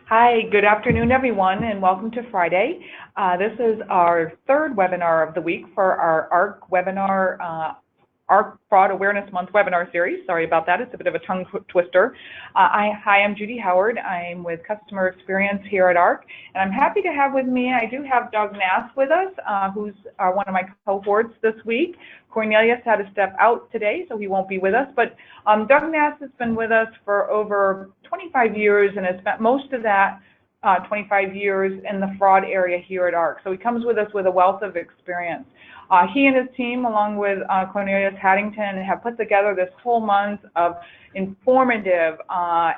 Hi, good afternoon, everyone, and welcome to Friday. This is our third webinar of the week for our ARC webinar, ARC Fraud Awareness Month webinar series. Sorry about that, it's a bit of a tongue twister. Hi, I'm Judy Howard. I'm with Customer Experience here at ARC, and I'm happy to have with me, I do have Doug Nass with us, who's one of my cohorts this week. Cornelius had to step out today, so he won't be with us, but Doug Nass has been with us for over 25 years and has spent most of that 25 years in the fraud area here at ARC. So he comes with us with a wealth of experience. He and his team, along with Cornelius Haddington, have put together this whole month of informative,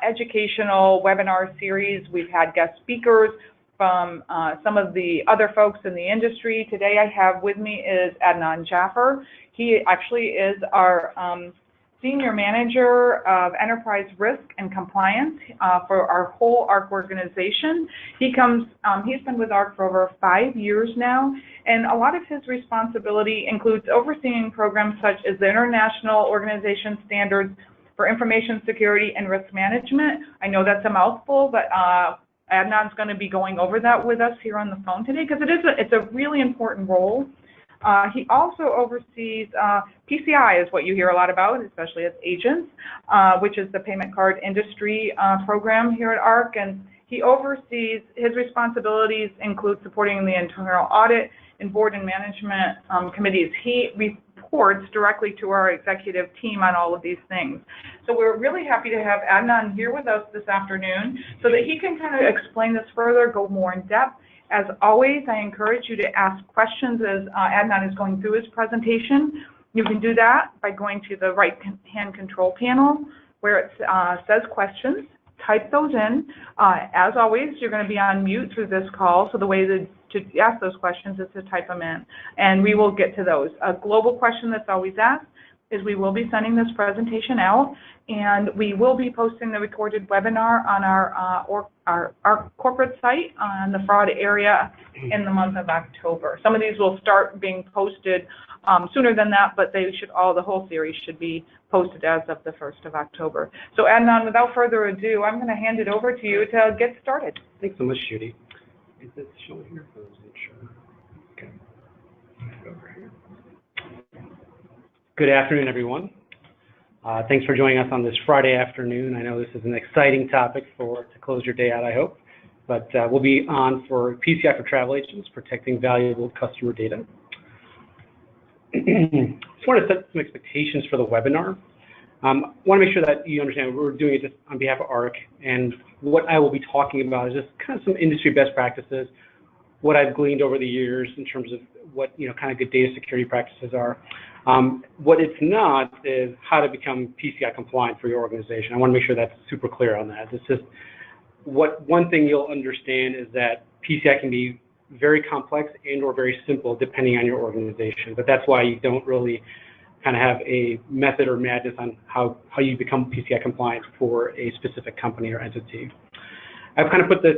educational webinar series. We've had guest speakers from some of the other folks in the industry. Today I have with me is Adnan Jafer. He actually is our Senior Manager of Enterprise Risk and Compliance for our whole ARC organization. He's been with ARC for over 5 years now, and a lot of his responsibility includes overseeing programs such as the International Organization Standards for Information Security and Risk Management. I know that's a mouthful, but Adnan's going to be going over that with us here on the phone today because it's a really important role. He also oversees PCI, is what you hear a lot about, especially as agents, which is the payment card industry program here at ARC. And he oversees, his responsibilities include supporting the internal audit and board and management committees. He reports directly to our executive team on all of these things. So we're really happy to have Adnan here with us this afternoon so that he can kind of explain this further, go more in depth. As always, I encourage you to ask questions as Adnan is going through his presentation. You can do that by going to the right-hand control panel where it says questions. Type those in. As always, you're going to be on mute through this call, so the way to ask those questions is to type them in, and we will get to those. A global question that's always asked is we will be sending this presentation out, and we will be posting the recorded webinar on our corporate site on the fraud area in the month of October. Some of these will start being posted sooner than that, but the whole series should be posted as of the 1st of October. So Adnan, without further ado, I'm going to hand it over to you to get started. Thanks so much, Judy. Is this showing here? I wasn't sure. Okay. Over here. Good afternoon, everyone. Thanks for joining us on this Friday afternoon. I know this is an exciting topic to close your day out, I hope. But we'll be on for PCI for travel agents, protecting valuable customer data. Just want to set some expectations for the webinar. Want to make sure that you understand we're doing it just on behalf of ARC, and what I will be talking about is just kind of some industry best practices, what I've gleaned over the years in terms of what kind of good data security practices are. What it's not is how to become PCI compliant for your organization. I want to make sure that's super clear on that. It's just one thing you'll understand is that PCI can be very complex and or very simple depending on your organization, but that's why you don't really kind of have a method or madness on how you become PCI compliant for a specific company or entity. I've kind of put this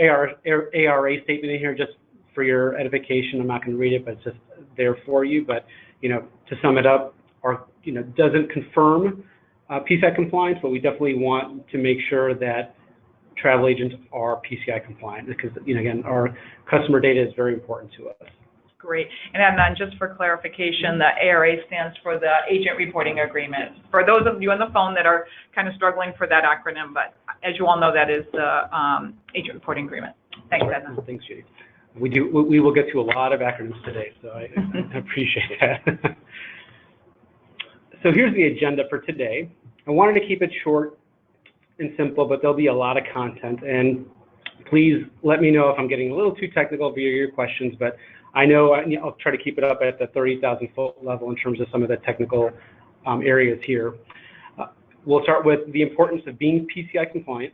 ARA statement in here just for your edification. I'm not going to read it, but it's just there for you. But to sum it up, ARC doesn't confirm PCI compliance, but we definitely want to make sure that travel agents are PCI compliant because again, our customer data is very important to us. Great. And Adnan, just for clarification, the ARA stands for the Agent Reporting Agreement. For those of you on the phone that are kind of struggling for that acronym, but as you all know, that is the Agent Reporting Agreement. Thanks, Adnan. Well, thanks, Judy. We will get to a lot of acronyms today, so I appreciate that. So here's the agenda for today. I wanted to keep it short and simple, but there'll be a lot of content, and please let me know if I'm getting a little too technical via your questions, but I know I'll try to keep it up at the 30,000 foot level in terms of some of the technical areas here. We'll start with the importance of being PCI compliant.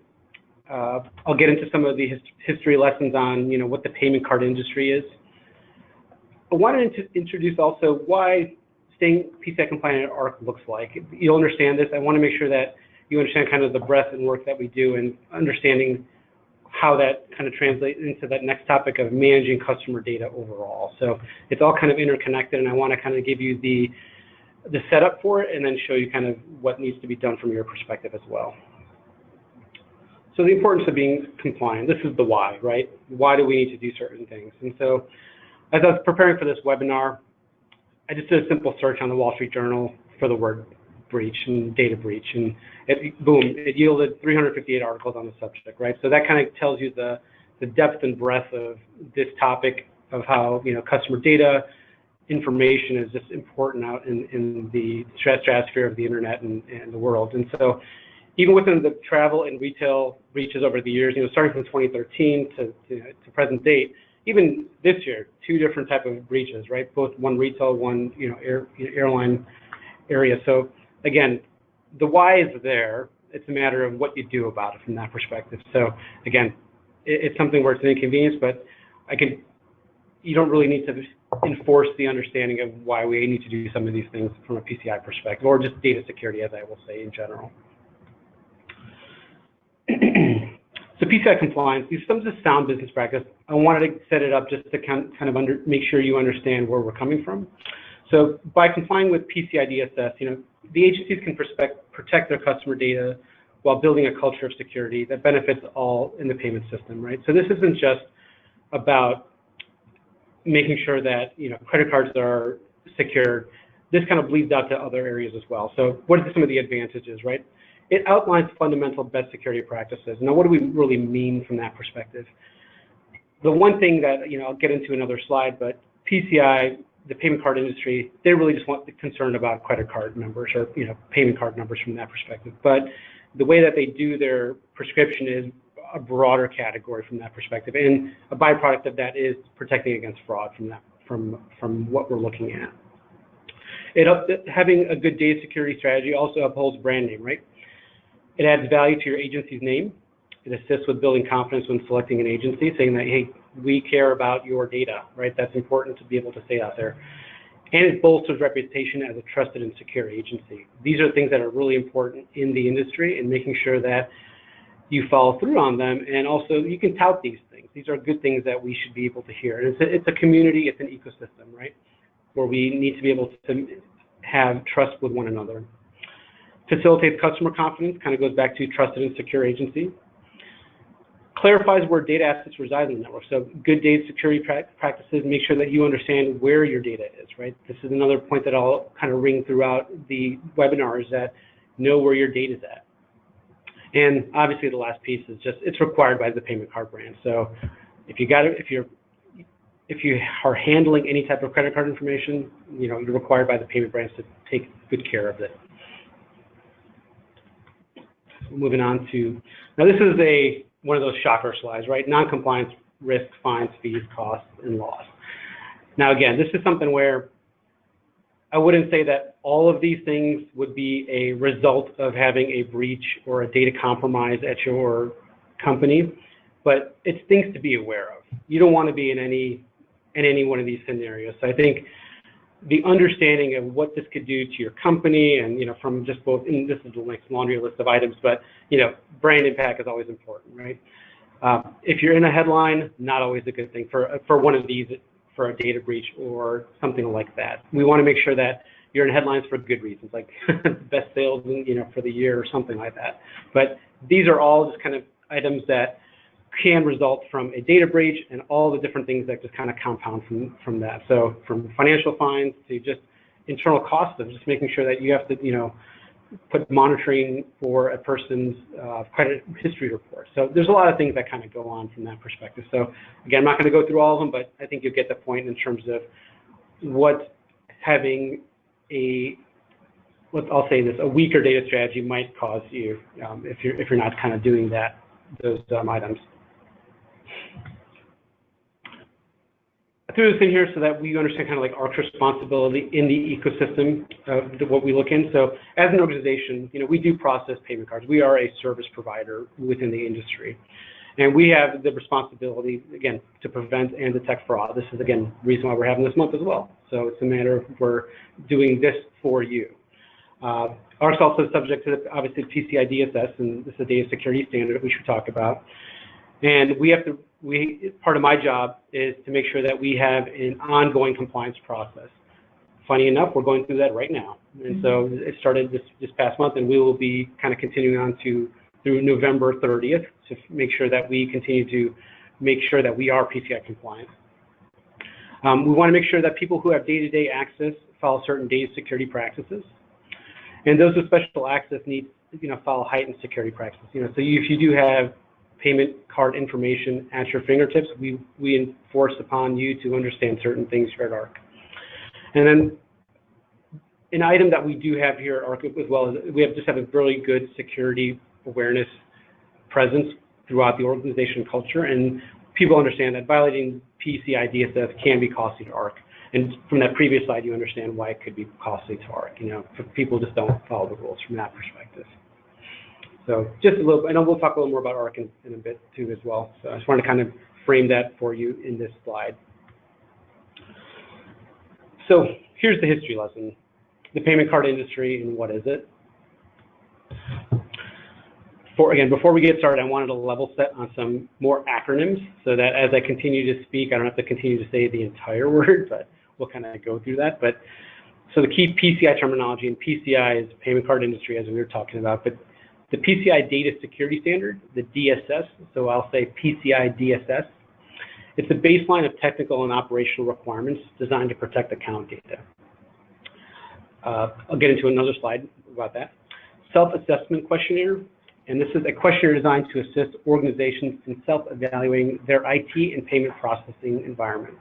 I'll get into some of the history lessons on what the payment card industry is. I wanted to introduce also why staying PCI compliant at ARC looks like. You'll understand this. I want to make sure that you understand kind of the breadth and work that we do and understanding how that kind of translates into that next topic of managing customer data overall. So it's all kind of interconnected, and I want to kind of give you the setup for it and then show you kind of what needs to be done from your perspective as well. So the importance of being compliant, this is the why, right? Why do we need to do certain things? And so as I was preparing for this webinar, I just did a simple search on the Wall Street Journal for the word breach and data breach, and it yielded 358 articles on the subject, right? So that kind of tells you the depth and breadth of this topic of how, customer data information is just important out in the stratosphere of the internet and the world. And so even within the travel and retail breaches over the years, starting from 2013 to present date, even this year, 2 different type of breaches, right? Both one retail, one airline area. So again, the why is there. It's a matter of what you do about it from that perspective. So again, it's something where it's an inconvenience, but you don't really need to enforce the understanding of why we need to do some of these things from a PCI perspective, or just data security, as I will say in general. So PCI compliance, these are some of the sound business practice. I wanted to set it up just to kind of make sure you understand where we're coming from. So by complying with PCI-DSS, the agencies can protect their customer data while building a culture of security that benefits all in the payment system, right? So this isn't just about making sure that credit cards are secured. This kind of bleeds out to other areas as well. So what are some of the advantages, right? It outlines fundamental best security practices. Now, what do we really mean from that perspective? The one thing that I'll get into another slide, but PCI, the payment card industry, they really just concerned about credit card numbers or payment card numbers from that perspective. But the way that they do their prescription is a broader category from that perspective, and a byproduct of that is protecting against fraud from what we're looking at. Having a good data security strategy also upholds brand name, right? It adds value to your agency's name. It assists with building confidence when selecting an agency, saying that, hey, we care about your data, right? That's important to be able to say out there. And it bolsters reputation as a trusted and secure agency. These are things that are really important in the industry, and making sure that you follow through on them, and also you can tout these things. These are good things that we should be able to hear. And it's a community, it's an ecosystem, right? Where we need to be able to have trust with one another. Facilitates customer confidence, kind of goes back to trusted and secure agency. Clarifies where data assets reside in the network. So good data security practices make sure that you understand where your data is, right? This is another point that I'll kind of ring throughout the webinar, is that know where your data is at. And obviously the last piece is just, it's required by the payment card brand. So if you are handling any type of credit card information, you're required by the payment brands to take good care of it. Moving on to, now this is one of those shocker slides, right? Non-compliance, risk, fines, fees, costs, and loss. Now again, this is something where I wouldn't say that all of these things would be a result of having a breach or a data compromise at your company, but it's things to be aware of. You don't want to be in any one of these scenarios. So I think the understanding of what this could do to your company, and from just both, and this is the next laundry list of items, but brand impact is always important, right? If you're in a headline, not always a good thing for one of these, for a data breach or something like that. We want to make sure that you're in headlines for good reasons, like best sales for the year or something like that. But these are all just kind of items that can result from a data breach, and all the different things that just kind of compound from that. So from financial fines to just internal costs of just making sure that you have to put monitoring for a person's credit history report. So there's a lot of things that kind of go on from that perspective. So again, I'm not going to go through all of them, but I think you'll get the point in terms of what having I'll say this, a weaker data strategy might cause you if you're not kind of doing those items. I threw this in here so that we understand kind of like our responsibility in the ecosystem of what we look in. So as an organization, we do process payment cards. We are a service provider within the industry. And we have the responsibility, again, to prevent and detect fraud. This is, again, the reason why we're having this month as well. So it's a matter of we're doing this for you. Ours also is subject to, obviously, PCI-DSS, and this is a data security standard that we should talk about. And part of my job is to make sure that we have an ongoing compliance process. Funny enough, we're going through that right now. And so it started this past month, and we will be kind of continuing on through November 30th. to make sure that we continue to make sure that we are PCI compliant. We want to make sure that people who have day-to-day access follow certain data security practices, and those with special access need follow heightened security practices. So if you do have payment card information at your fingertips, we enforce upon you to understand certain things here at ARC. And then an item that we do have here at ARC as well is we just have a really good security awareness presence throughout the organization culture, and people understand that violating PCI-DSS can be costly to ARC. And from that previous slide, you understand why it could be costly to ARC. People just don't follow the rules from that perspective. So just a little, and we'll talk a little more about ARC in a bit too as well. So I just want to kind of frame that for you in this slide. So here's the history lesson. The payment card industry, and what is it? Before we get started, I wanted to level set on some more acronyms so that as I continue to speak, I don't have to continue to say the entire word, but we'll kind of go through that. But so the key PCI terminology, and PCI is payment card industry, as we were talking about, but the PCI Data Security Standard, the DSS, so I'll say PCI-DSS, it's a baseline of technical and operational requirements designed to protect account data. I'll get into another slide about that. Self-assessment questionnaire, and this is a questionnaire designed to assist organizations in self-evaluating their IT and payment processing environment.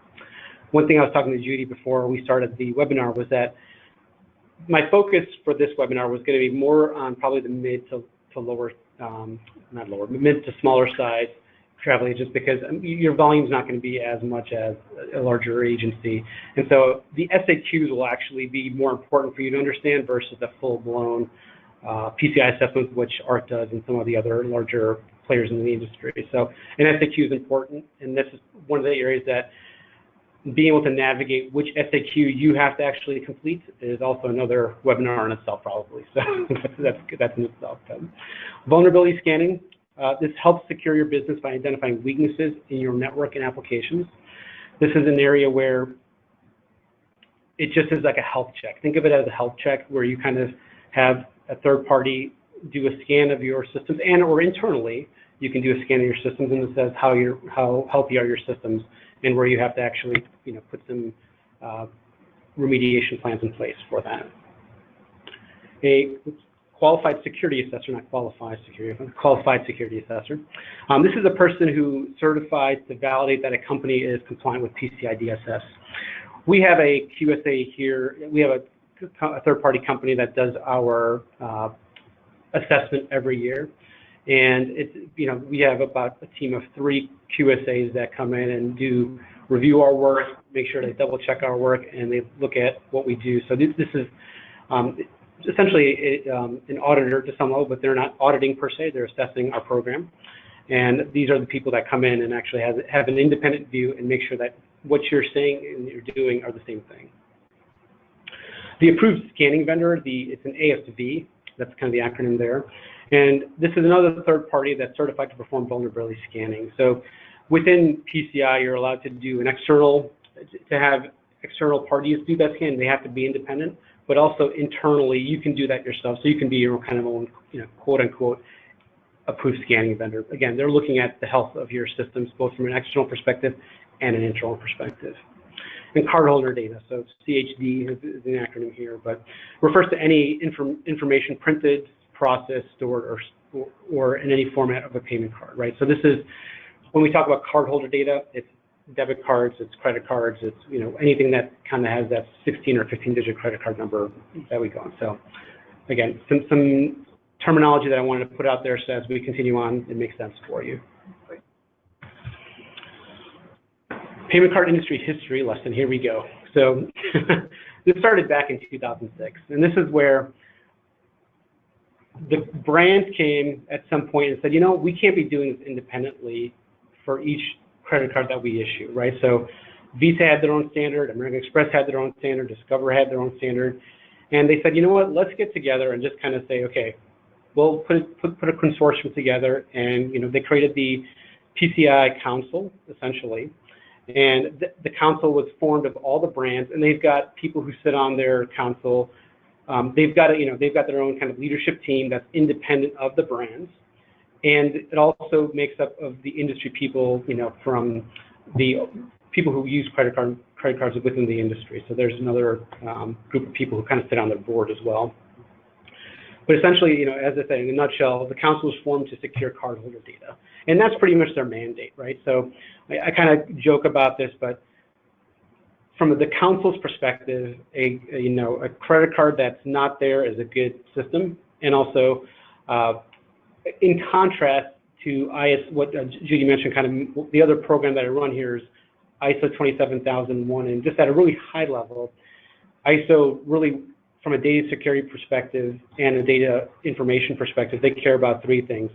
One thing I was talking to Judy before we started the webinar was that my focus for this webinar was going to be more on probably the mid to lower, not lower, but mid to smaller size travel agents, because your volume is not going to be as much as a larger agency. And so the SAQs will actually be more important for you to understand versus the full-blown PCI assessment, which ARC does and some of the other larger players in the industry. So an SAQ is important, and this is one of the areas that being able to navigate which SAQ you have to actually complete is also another webinar in itself, probably. So that's in itself. Vulnerability scanning. This helps secure your business by identifying weaknesses in your network and applications. This is an area where it just is like a health check. Think of it as a health check where you kind of have a third party do a scan of your systems, and or internally you can do a scan of your systems, and it says how healthy are your systems and where you have to actually put some remediation plans in place for that. A qualified security assessor, not qualified security, but qualified security assessor. This is a person who certifies to validate that a company is compliant with PCI-DSS. We have a QSA here. We have a third-party company that does our assessment every year, and it's we have about a team of 3 QSAs that come in and review our work, make sure they double-check our work, and they look at what we do. So this is essentially an auditor to some level, but they're not auditing per se, they're assessing our program. And these are the people that come in and actually have an independent view and make sure that what you're saying and you're doing are the same thing. The approved scanning vendor, it's an ASV, that's kind of the acronym there. And this is another third party that's certified to perform vulnerability scanning. So within PCI, you're allowed to do to have external parties do that scan. They have to be independent, but also internally, you can do that yourself. So you can be your kind of own, quote unquote, approved scanning vendor. Again, they're looking at the health of your systems, both from an external perspective and an internal perspective. And cardholder data, so CHD is an acronym here, but refers to any information printed, processed, stored, or in any format of a payment card, right? So this is, when we talk about cardholder data, it's debit cards, it's credit cards, it's anything that kind of has that 16 or 15-digit credit card number that we go on. So again, some terminology that I wanted to put out there so as we continue on, it makes sense for you. Payment card industry history lesson, here we go. So this started back in 2006, and this is where the brands came at some point and said, we can't be doing this independently for each credit card that we issue, right? So Visa had their own standard, American Express had their own standard, Discover had their own standard, and they said, you know what, let's get together and just kind of say, okay, we'll put a consortium together, and they created the PCI Council, essentially. And the council was formed of all the brands, and they've got people who sit on their council. They've got their own kind of leadership team that's independent of the brands, And it also makes up of the industry people, from the people who use credit cards within the industry. So there's another group of people who kind of sit on their board as well. But essentially, as I say, in a nutshell, the council was formed to secure cardholder data. And that's pretty much their mandate, right? So I kind of joke about this, but from the council's perspective, a credit card that's not there is a good system. And also, in contrast to what Judy mentioned, kind of the other program that I run here is ISO 27001, and just at a really high level, ISO really, from a data security perspective and a data information perspective, they care about three things.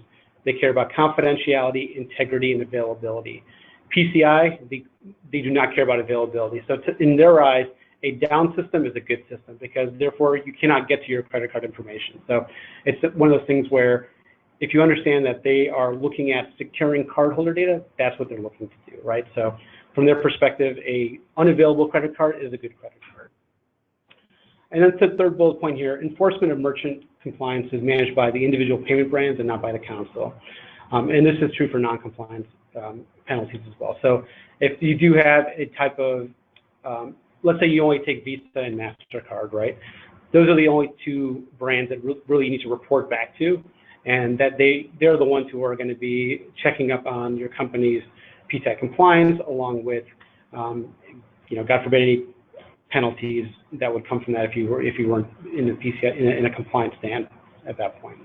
They care about confidentiality, integrity, and availability. PCI, they do not care about availability. So in their eyes, a down system is a good system because therefore you cannot get to your credit card information. So it's one of those things where if you understand that they are looking at securing cardholder data, that's what they're looking to do, right? So from their perspective, a unavailable credit card is a good credit card. And then the third bullet point here, enforcement of merchant compliance is managed by the individual payment brands and not by the council. And this is true for non-compliance penalties as well. So if you do have a type of, let's say you only take Visa and MasterCard, right? Those are the only two brands that really you need to report back to, and that they're the ones who are going to be checking up on your company's PCI compliance, along with, God forbid, any penalties that would come from that if you weren't in the PCI in a compliance stand at that point.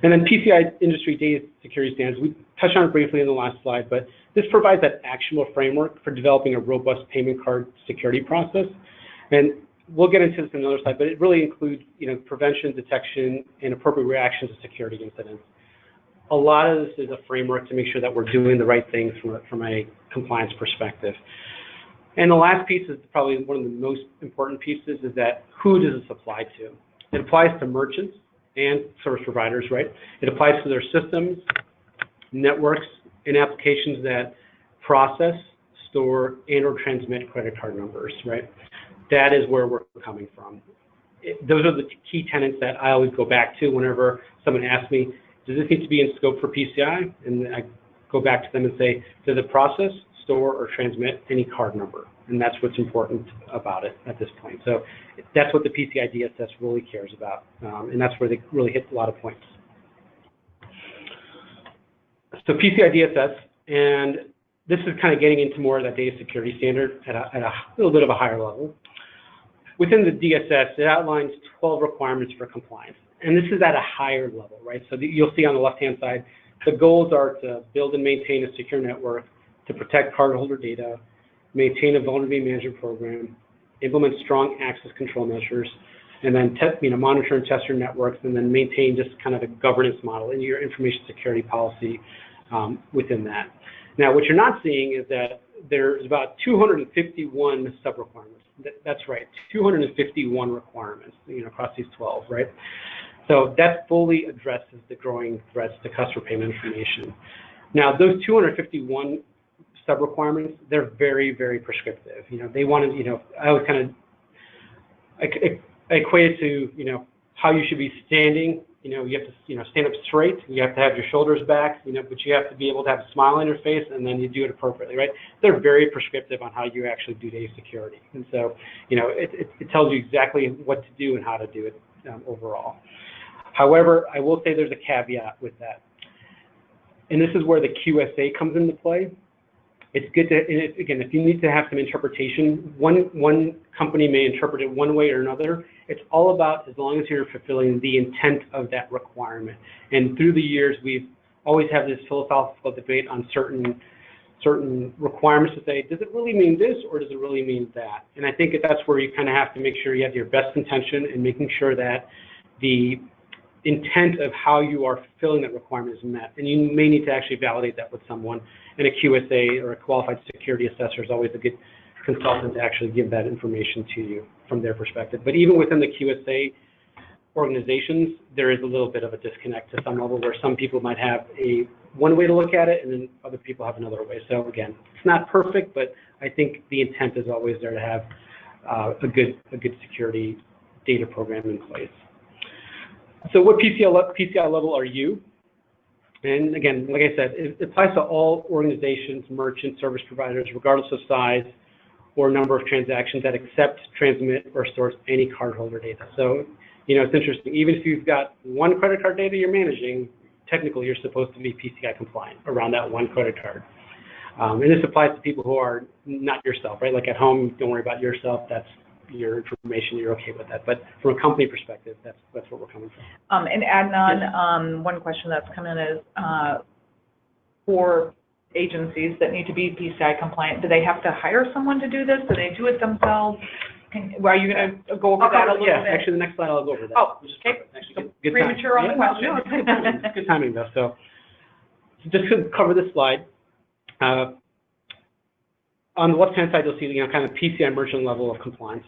And then PCI industry data security standards, we touched on it briefly in the last slide, but this provides that actionable framework for developing a robust payment card security process. And we'll get into this in another slide, but it really includes, prevention, detection, and appropriate reactions to security incidents. A lot of this is a framework to make sure that we're doing the right things from a compliance perspective. And the last piece is probably one of the most important pieces is that who does this apply to? It applies to merchants and service providers, right? It applies to their systems, networks, and applications that process, store, and or transmit credit card numbers, right? That is where we're coming from. Those are the key tenets that I always go back to whenever someone asks me, does this need to be in scope for PCI? And I go back to them and say, does it process, store, or transmit any card number? And that's what's important about it at this point. So that's what the PCI-DSS really cares about, and that's where they really hit a lot of points. So PCI-DSS, and this is kind of getting into more of that data security standard at a little bit of a higher level. Within the DSS, it outlines 12 requirements for compliance, and this is at a higher level, right? So you'll see on the left-hand side, the goals are to build and maintain a secure network, to protect cardholder data, maintain a vulnerability management program, implement strong access control measures, and then monitor and test your networks, and then maintain just kind of a governance model in your information security policy within that. Now, what you're not seeing is that there's about 251 sub-requirements. That's right, 251 requirements, across these 12, right? So that fully addresses the growing threats to customer payment information. Now, those 251 sub-requirements, they're very, very prescriptive. They want to, I always kind of equate it to, how you should be standing. You have to, stand up straight. You have to have your shoulders back, but you have to be able to have a smile on your face, and then you do it appropriately, right? They're very prescriptive on how you actually do data security. And so, it tells you exactly what to do and how to do it overall. However, I will say there's a caveat with that. And this is where the QSA comes into play. It's good to, again, if you need to have some interpretation, one company may interpret it one way or another. It's all about as long as you're fulfilling the intent of that requirement. And through the years, we've always had this philosophical debate on certain requirements to say, does it really mean this or does it really mean that? And I think that's where you kind of have to make sure you have your best intention and making sure that the intent of how you are fulfilling that requirement is met. And you may need to actually validate that with someone. And a QSA or a qualified security assessor is always a good consultant to actually give that information to you from their perspective. But even within the QSA organizations, there is a little bit of a disconnect to some level where some people might have one way to look at it and then other people have another way. So again, it's not perfect, but I think the intent is always there to have a good security data program in place. So what PCI level are you? And again, like I said, it applies to all organizations, merchants, service providers, regardless of size or number of transactions that accept, transmit, or store any cardholder data. So, it's interesting. Even if you've got one credit card data you're managing, technically you're supposed to be PCI compliant around that one credit card. And this applies to people who are not yourself, right? Like at home, don't worry about yourself. That's your information. You're okay with that. But from a company perspective, that's where we're coming from. And Adnan, one question that's come in is for agencies that need to be PCI compliant, do they have to hire someone to do this? Do they do it themselves? Are you going to go over that a little bit? Yeah, actually, the next slide I'll go over that. Oh, okay. Good premature on the question. No, it's good timing. It's good timing, though. So just to cover this slide, on the left-hand side, you'll see kind of PCI merchant level of compliance.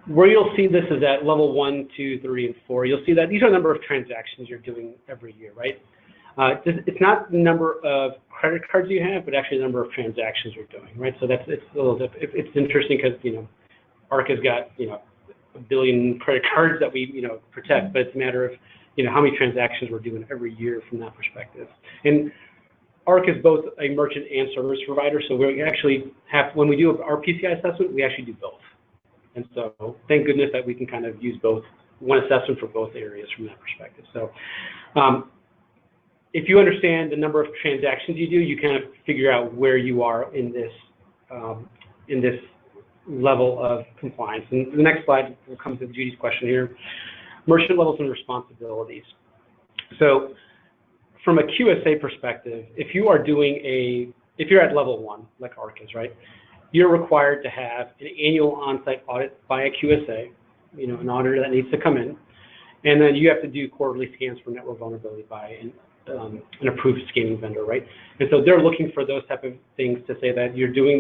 Where you'll see this is at level 1, 2, 3, and 4. You'll see that these are the number of transactions you're doing every year, right? It's not the number of credit cards you have, but actually the number of transactions you're doing, right? So it's a little different. It's interesting because ARC has got 1 billion credit cards that we protect, but it's a matter of how many transactions we're doing every year from that perspective. And ARC is both a merchant and service provider, so we actually have, when we do our PCI assessment, we actually do both. And so thank goodness that we can kind of use both, one assessment for both areas from that perspective. So if you understand the number of transactions you do, you kind of figure out where you are in this level of compliance. And the next slide will come to Judy's question here, merchant levels and responsibilities. So from a QSA perspective, if you're at level 1, like ARC is, right, you're required to have an annual on-site audit by a QSA, an auditor that needs to come in, and then you have to do quarterly scans for network vulnerability by an approved scanning vendor, right? And so they're looking for those type of things to say that you're doing,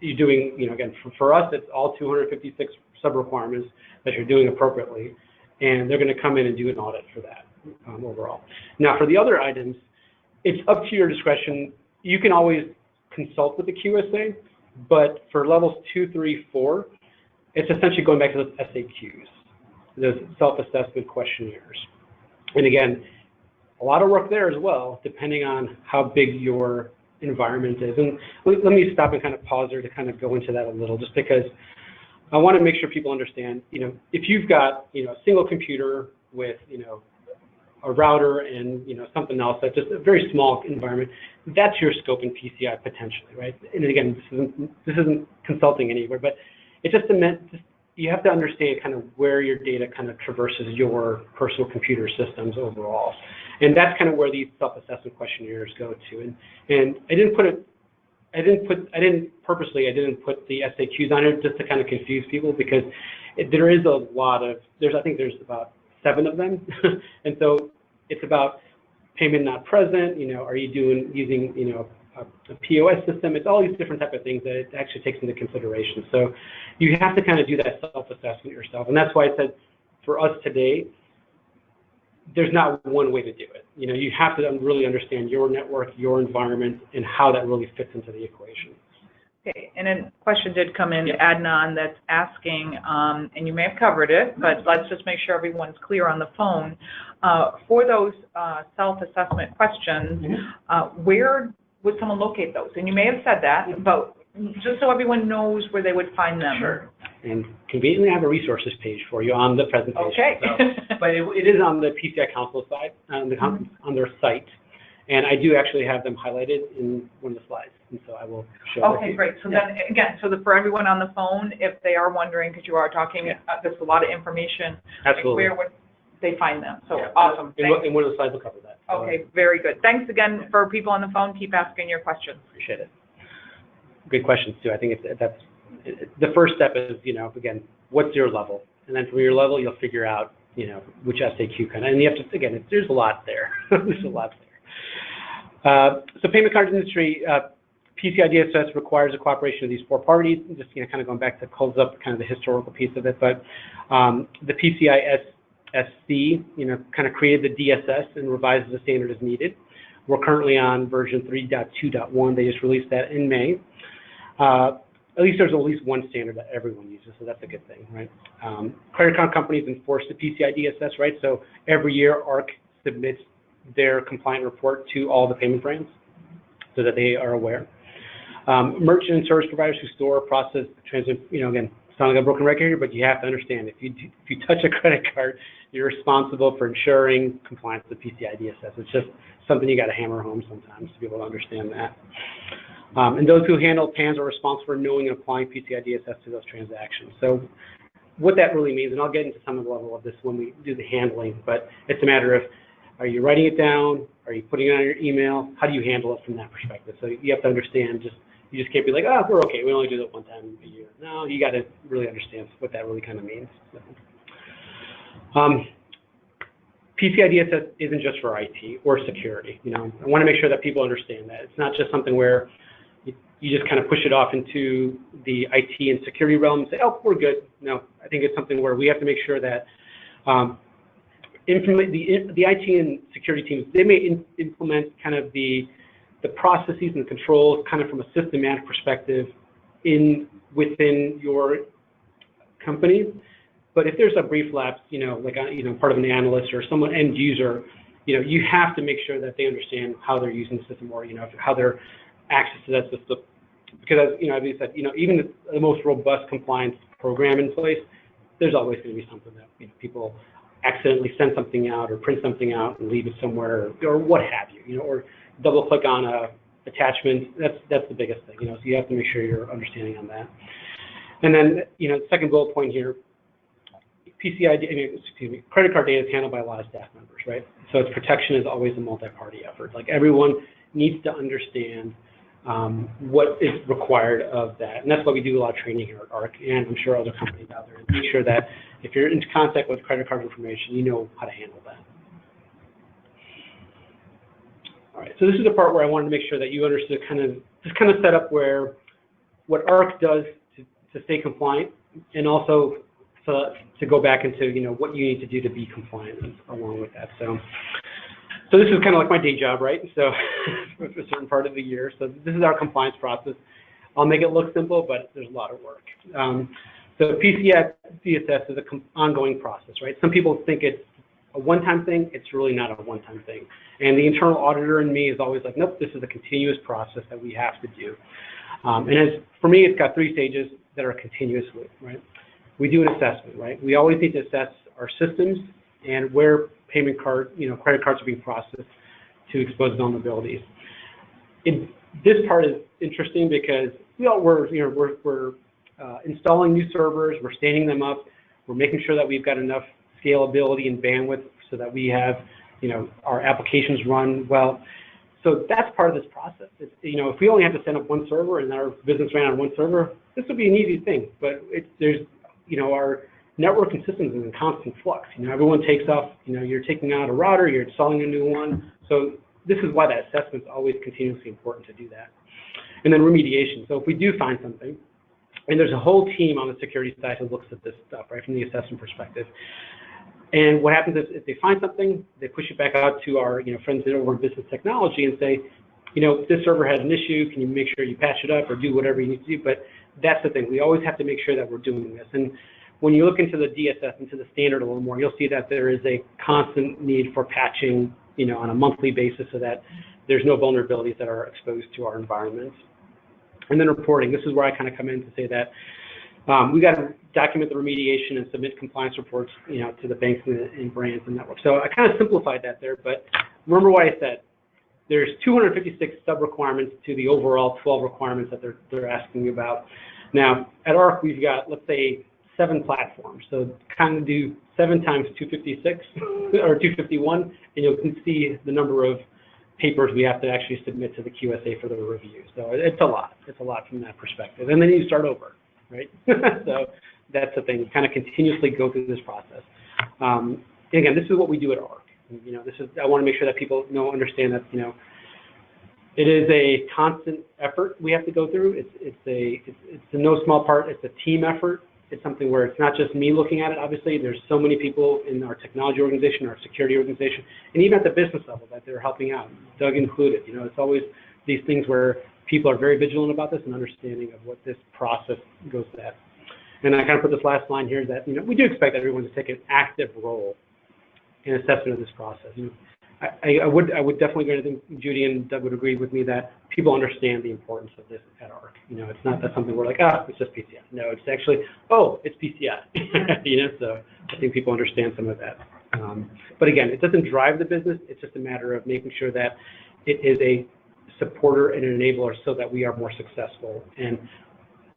again, for us, it's all 256 sub-requirements that you're doing appropriately, and they're going to come in and do an audit for that overall. Now, for the other items, it's up to your discretion. You can always consult with the QSA, but for levels 2, 3, 4, it's essentially going back to those SAQs, those self-assessment questionnaires. And again, a lot of work there as well, depending on how big your environment is. And let me stop and kind of pause there to kind of go into that a little, just because I want to make sure people understand, if you've got, a single computer with, a router and, something else that's just a very small environment, that's your scope in PCI potentially, right? And again, this isn't consulting anywhere, but it just meant you have to understand kind of where your data kind of traverses your personal computer systems overall. And that's kind of where these self-assessment questionnaires go to. And I didn't purposely put the SAQs on it just to kind of confuse people, because there is a lot of, I think there's about 7 of them. And so it's about payment not present, are you using, a POS system? It's all these different type of things that it actually takes into consideration. So you have to kind of do that self-assessment yourself. And that's why I said for us today, there's not one way to do it. You have to really understand your network, your environment, and how that really fits into the equation. Okay, and a question did come in, yep. Adnan, that's asking, and you may have covered it, but let's just make sure everyone's clear on the phone. For those self-assessment questions, where would someone locate those? And you may have said that, but just so everyone knows where they would find them. Sure. And conveniently, I have a resources page for you on the presentation. Okay. So, but it is on the PCI Council side, on their site. And I do actually have them highlighted in one of the slides. And so I will show it. Okay, great. So then, again, for everyone on the phone, if they are wondering, because you are talking, there's a lot of information. Absolutely. Where would they find them? So awesome. And one of the slides will cover that. So, okay, very good. Thanks again for people on the phone. Keep asking your questions. Appreciate it. Good questions, too. I think that's the first step is, again, what's your level? And then from your level, you'll figure out, which SAQ kind of, and you have to, again, there's a lot there. There's a lot there. So payment card industry, PCI-DSS requires the cooperation of these 4 parties. Just, kind of going back to close up kind of the historical piece of it. But the PCI-SC, kind of created the DSS and revised the standard as needed. We're currently on version 3.2.1. They just released that in May. At least there's at least one standard that everyone uses, so that's a good thing, right? Credit card companies enforce the PCI-DSS, right? So every year, ARC submits their compliant report to all the payment brands so that they are aware. Merchant and service providers who store, process, transit, again, sounding like a broken record here, but you have to understand if you touch a credit card, you're responsible for ensuring compliance with PCI-DSS. It's just something you got to hammer home sometimes to be able to understand that. And those who handle PANs are responsible for knowing and applying PCI-DSS to those transactions. So what that really means, and I'll get into some of the level of this when we do the handling, but it's a matter of, are you writing it down? Are you putting it on your email? How do you handle it from that perspective? So you have to understand, you just can't be like, oh, we're okay, we only do that one time a year. No, you got to really understand what that really kind of means. PCI-DSS isn't just for IT or security. I want to make sure that people understand that. It's not just something where you just kind of push it off into the IT and security realm and say, oh, we're good. No, I think it's something where we have to make sure that the IT and security teams, they may implement kind of the processes and controls kind of from a systematic perspective within your company. But if there's a brief lapse, part of an analyst or someone end user, you have to make sure that they understand how they're using the system or, how their access to that system. Because, as you said, even the most robust compliance program in place, there's always going to be something that people accidentally send something out or print something out and leave it somewhere or what have you, or double click on a attachment. That's the biggest thing, so you have to make sure you're understanding on that. And then, the second bullet point here, credit card data is handled by a lot of staff members, right? So its protection is always a multi-party effort. Like everyone needs to understand what is required of that. And that's why we do a lot of training here at ARC, and I'm sure other companies out there, to make sure that if you're in contact with credit card information, you know how to handle that. All right, so this is the part where I wanted to make sure that you understood just kind of set up what ARC does to stay compliant, and also to go back into what you need to do to be compliant along with that. So this is kind of like my day job, right? So for a certain part of the year. So this is our compliance process. I'll make it look simple, but there's a lot of work. So PCI-DSS is an ongoing process, right? Some people think it's a one-time thing. It's really not a one-time thing. And the internal auditor in me is always like, nope, this is a continuous process that we have to do. And for me, it's got 3 stages that are continuously, right? We do an assessment, right? We always need to assess our systems and where payment card, credit cards are being processed to expose vulnerabilities. This part is interesting because we're installing new servers, we're standing them up, we're making sure that we've got enough scalability and bandwidth so that we have, our applications run well. So that's part of this process. If we only have to set up one server and our business ran on one server, this would be an easy thing. But our network and systems is in constant flux. Everyone takes off. You're taking out a router, you're installing a new one. So this is why that assessment is always continuously important to do that. And then remediation. So if we do find something, and there's a whole team on the security side who looks at this stuff, right, from the assessment perspective. And what happens is if they find something, they push it back out to our friends over in business technology and say, this server has an issue, can you make sure you patch it up or do whatever you need to do? But that's the thing. We always have to make sure that we're doing this. And when you look into the DSS, into the standard a little more, you'll see that there is a constant need for patching, on a monthly basis so that there's no vulnerabilities that are exposed to our environment. And then reporting. This is where I kind of come in to say that we got to document the remediation and submit compliance reports, to the banks and brands and networks. So I kind of simplified that there, but remember what I said. There's 256 sub-requirements to the overall 12 requirements that they're asking about. Now, at ARC, we've got, let's say, 7 platforms. So kind of do 7 times 256 or 251, and you can see the number of papers we have to actually submit to the QSA for the review. So it's a lot. It's a lot from that perspective. And then you start over, right? So that's the thing. You kind of continuously go through this process. Again, this is what we do at ARC. I want to make sure that people understand that, it is a constant effort we have to go through. It's in no small part. It's a team effort. It's something where it's not just me looking at it. Obviously, there's so many people in our technology organization, our security organization, and even at the business level that they're helping out, Doug included. It's always these things where people are very vigilant about this and understanding of what this process goes at. And I kind of put this last line here that we do expect everyone to take an active role in assessment of this process. I would definitely agree. I think Judy and Doug would agree with me that people understand the importance of this at ARC. It's not that something we're like, it's just PCI. No, it's actually, it's PCI. So I think people understand some of that. But again, it doesn't drive the business. It's just a matter of making sure that it is a supporter and an enabler so that we are more successful. And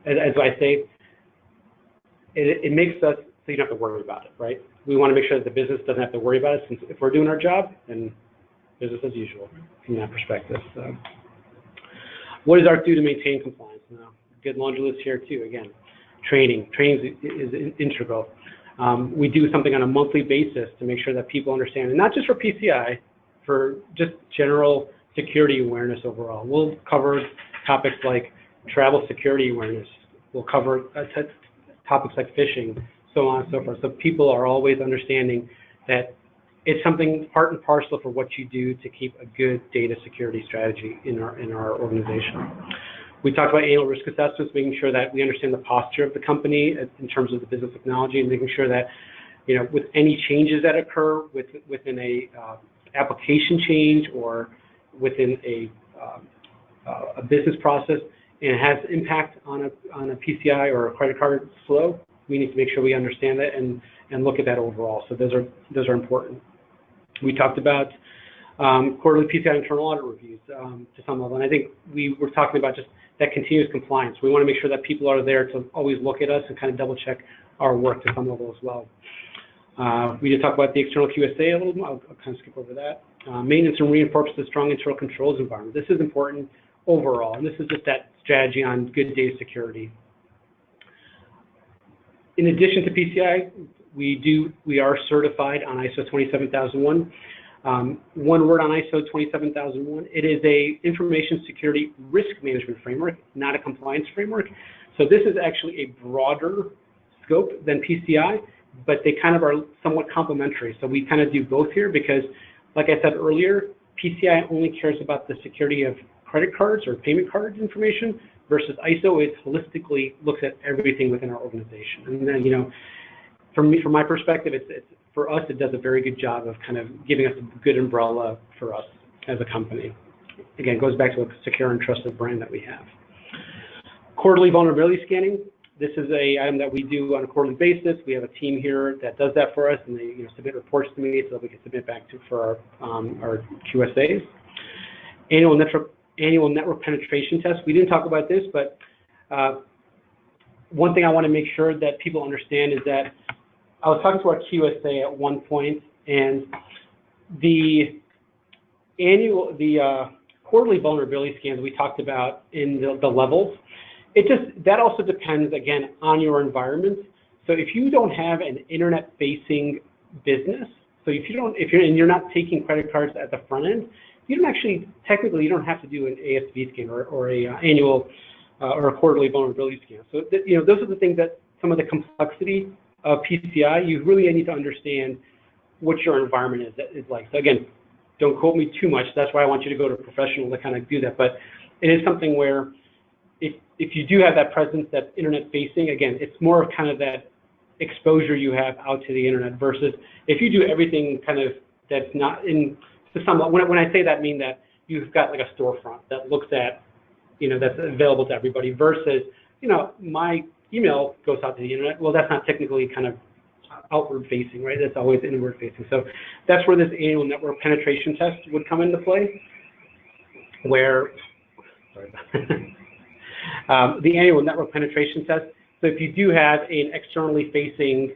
as I say, it makes us so you don't have to worry about it, right? We want to make sure that the business doesn't have to worry about it, since if we're doing our job, then business as usual from that perspective. So, what does ARC do to maintain compliance? Now, good laundry list here too. Again, training is integral. We do something on a monthly basis to make sure that people understand, and not just for PCI, for just general security awareness overall. We'll cover topics like travel security awareness. We'll cover topics like phishing, so on and so forth. So people are always understanding that it's something part and parcel for what you do to keep a good data security strategy in our organization. We talked about annual risk assessments, making sure that we understand the posture of the company in terms of the business technology, and making sure that, with any changes that occur within a application change or within a business process, and it has impact on a PCI or a credit card flow, we need to make sure we understand that and look at that overall. So those are important. We talked about quarterly PCI internal audit reviews to some level, and I think we were talking about just that continuous compliance. We want to make sure that people are there to always look at us and kind of double check our work to some level as well. We did talk about the external QSA a little bit. I'll kind of skip over that. Maintenance and reinforces a strong internal controls environment. This is important overall, and this is just that strategy on good data security. In addition to PCI, we are certified on ISO 27001. One word on ISO 27001, it is a information security risk management framework, not a compliance framework. So this is actually a broader scope than PCI, but they kind of are somewhat complementary. So we kind of do both here because, like I said earlier, PCI only cares about the security of credit cards or payment cards information, versus ISO, it holistically looks at everything within our organization. And then, from my perspective, it's for us, it does a very good job of kind of giving us a good umbrella for us as a company. Again, it goes back to a secure and trusted brand that we have. Quarterly vulnerability scanning. This is an item that we do on a quarterly basis. We have a team here that does that for us, and they submit reports to me so that we can submit back for our QSAs. Annual network penetration test. We didn't talk about this, but one thing I want to make sure that people understand is that I was talking to our QSA at one point, and the quarterly vulnerability scans we talked about in the levels, that also depends, again, on your environment. So if you don't have an internet-facing business, so if you're not taking credit cards at the front end, you don't actually, technically, you don't have to do an ASV scan or a annual or a quarterly vulnerability scan. So those are the things that some of the complexity of PCI, you really need to understand what your environment is like. So again, don't quote me too much. That's why I want you to go to a professional to kind of do that. But it is something where if you do have that presence that's internet facing, again, it's more of kind of that exposure you have out to the internet versus if you do everything kind of that's not in, to some, when I say that, I mean that you've got like a storefront that looks at, that's available to everybody versus, my email goes out to the internet. Well, that's not technically kind of outward facing, right? That's always inward facing. So that's where this annual network penetration test would come into play, where, sorry, the annual network penetration test. So if you do have an externally facing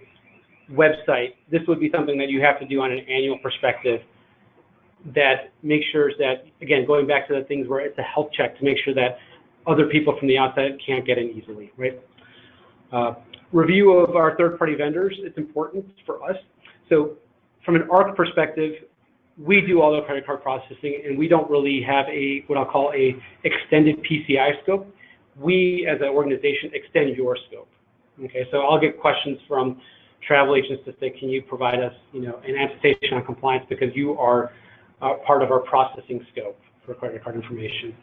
website, this would be something that you have to do on an annual perspective that makes sure that, again, going back to the things where it's a health check to make sure that other people from the outside can't get in easily, right? Review of our third-party vendors, it's important for us. So from an ARC perspective, we do all the credit card processing, and we don't really have what I'll call a extended PCI scope. We, as an organization, extend your scope. Okay, so I'll get questions from travel agents to say, can you provide us, an attestation on compliance because you are part of our processing scope for credit card information.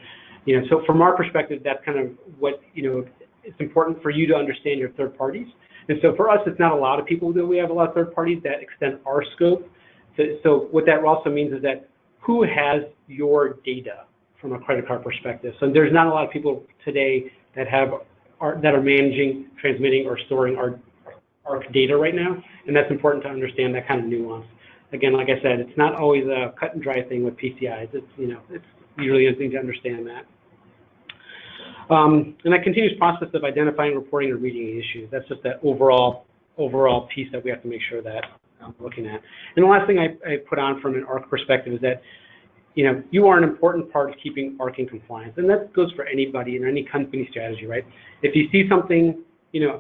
So from our perspective, that's kind of what, it's important for you to understand your third parties. And so for us, it's not a lot of people that we have a lot of third parties that extend our scope. So what that also means is that who has your data from a credit card perspective. So there's not a lot of people today that are managing, transmitting, or storing our data right now, and that's important to understand that kind of nuance. Again, like I said, it's not always a cut and dry thing with PCIs. It's usually a thing to understand that. And that continuous process of identifying, reporting, and reading issues. That's just that overall piece that we have to make sure that I'm looking at. And the last thing I put on from an ARC perspective is that you are an important part of keeping ARC in compliance, and that goes for anybody in any company strategy, right? If you see something,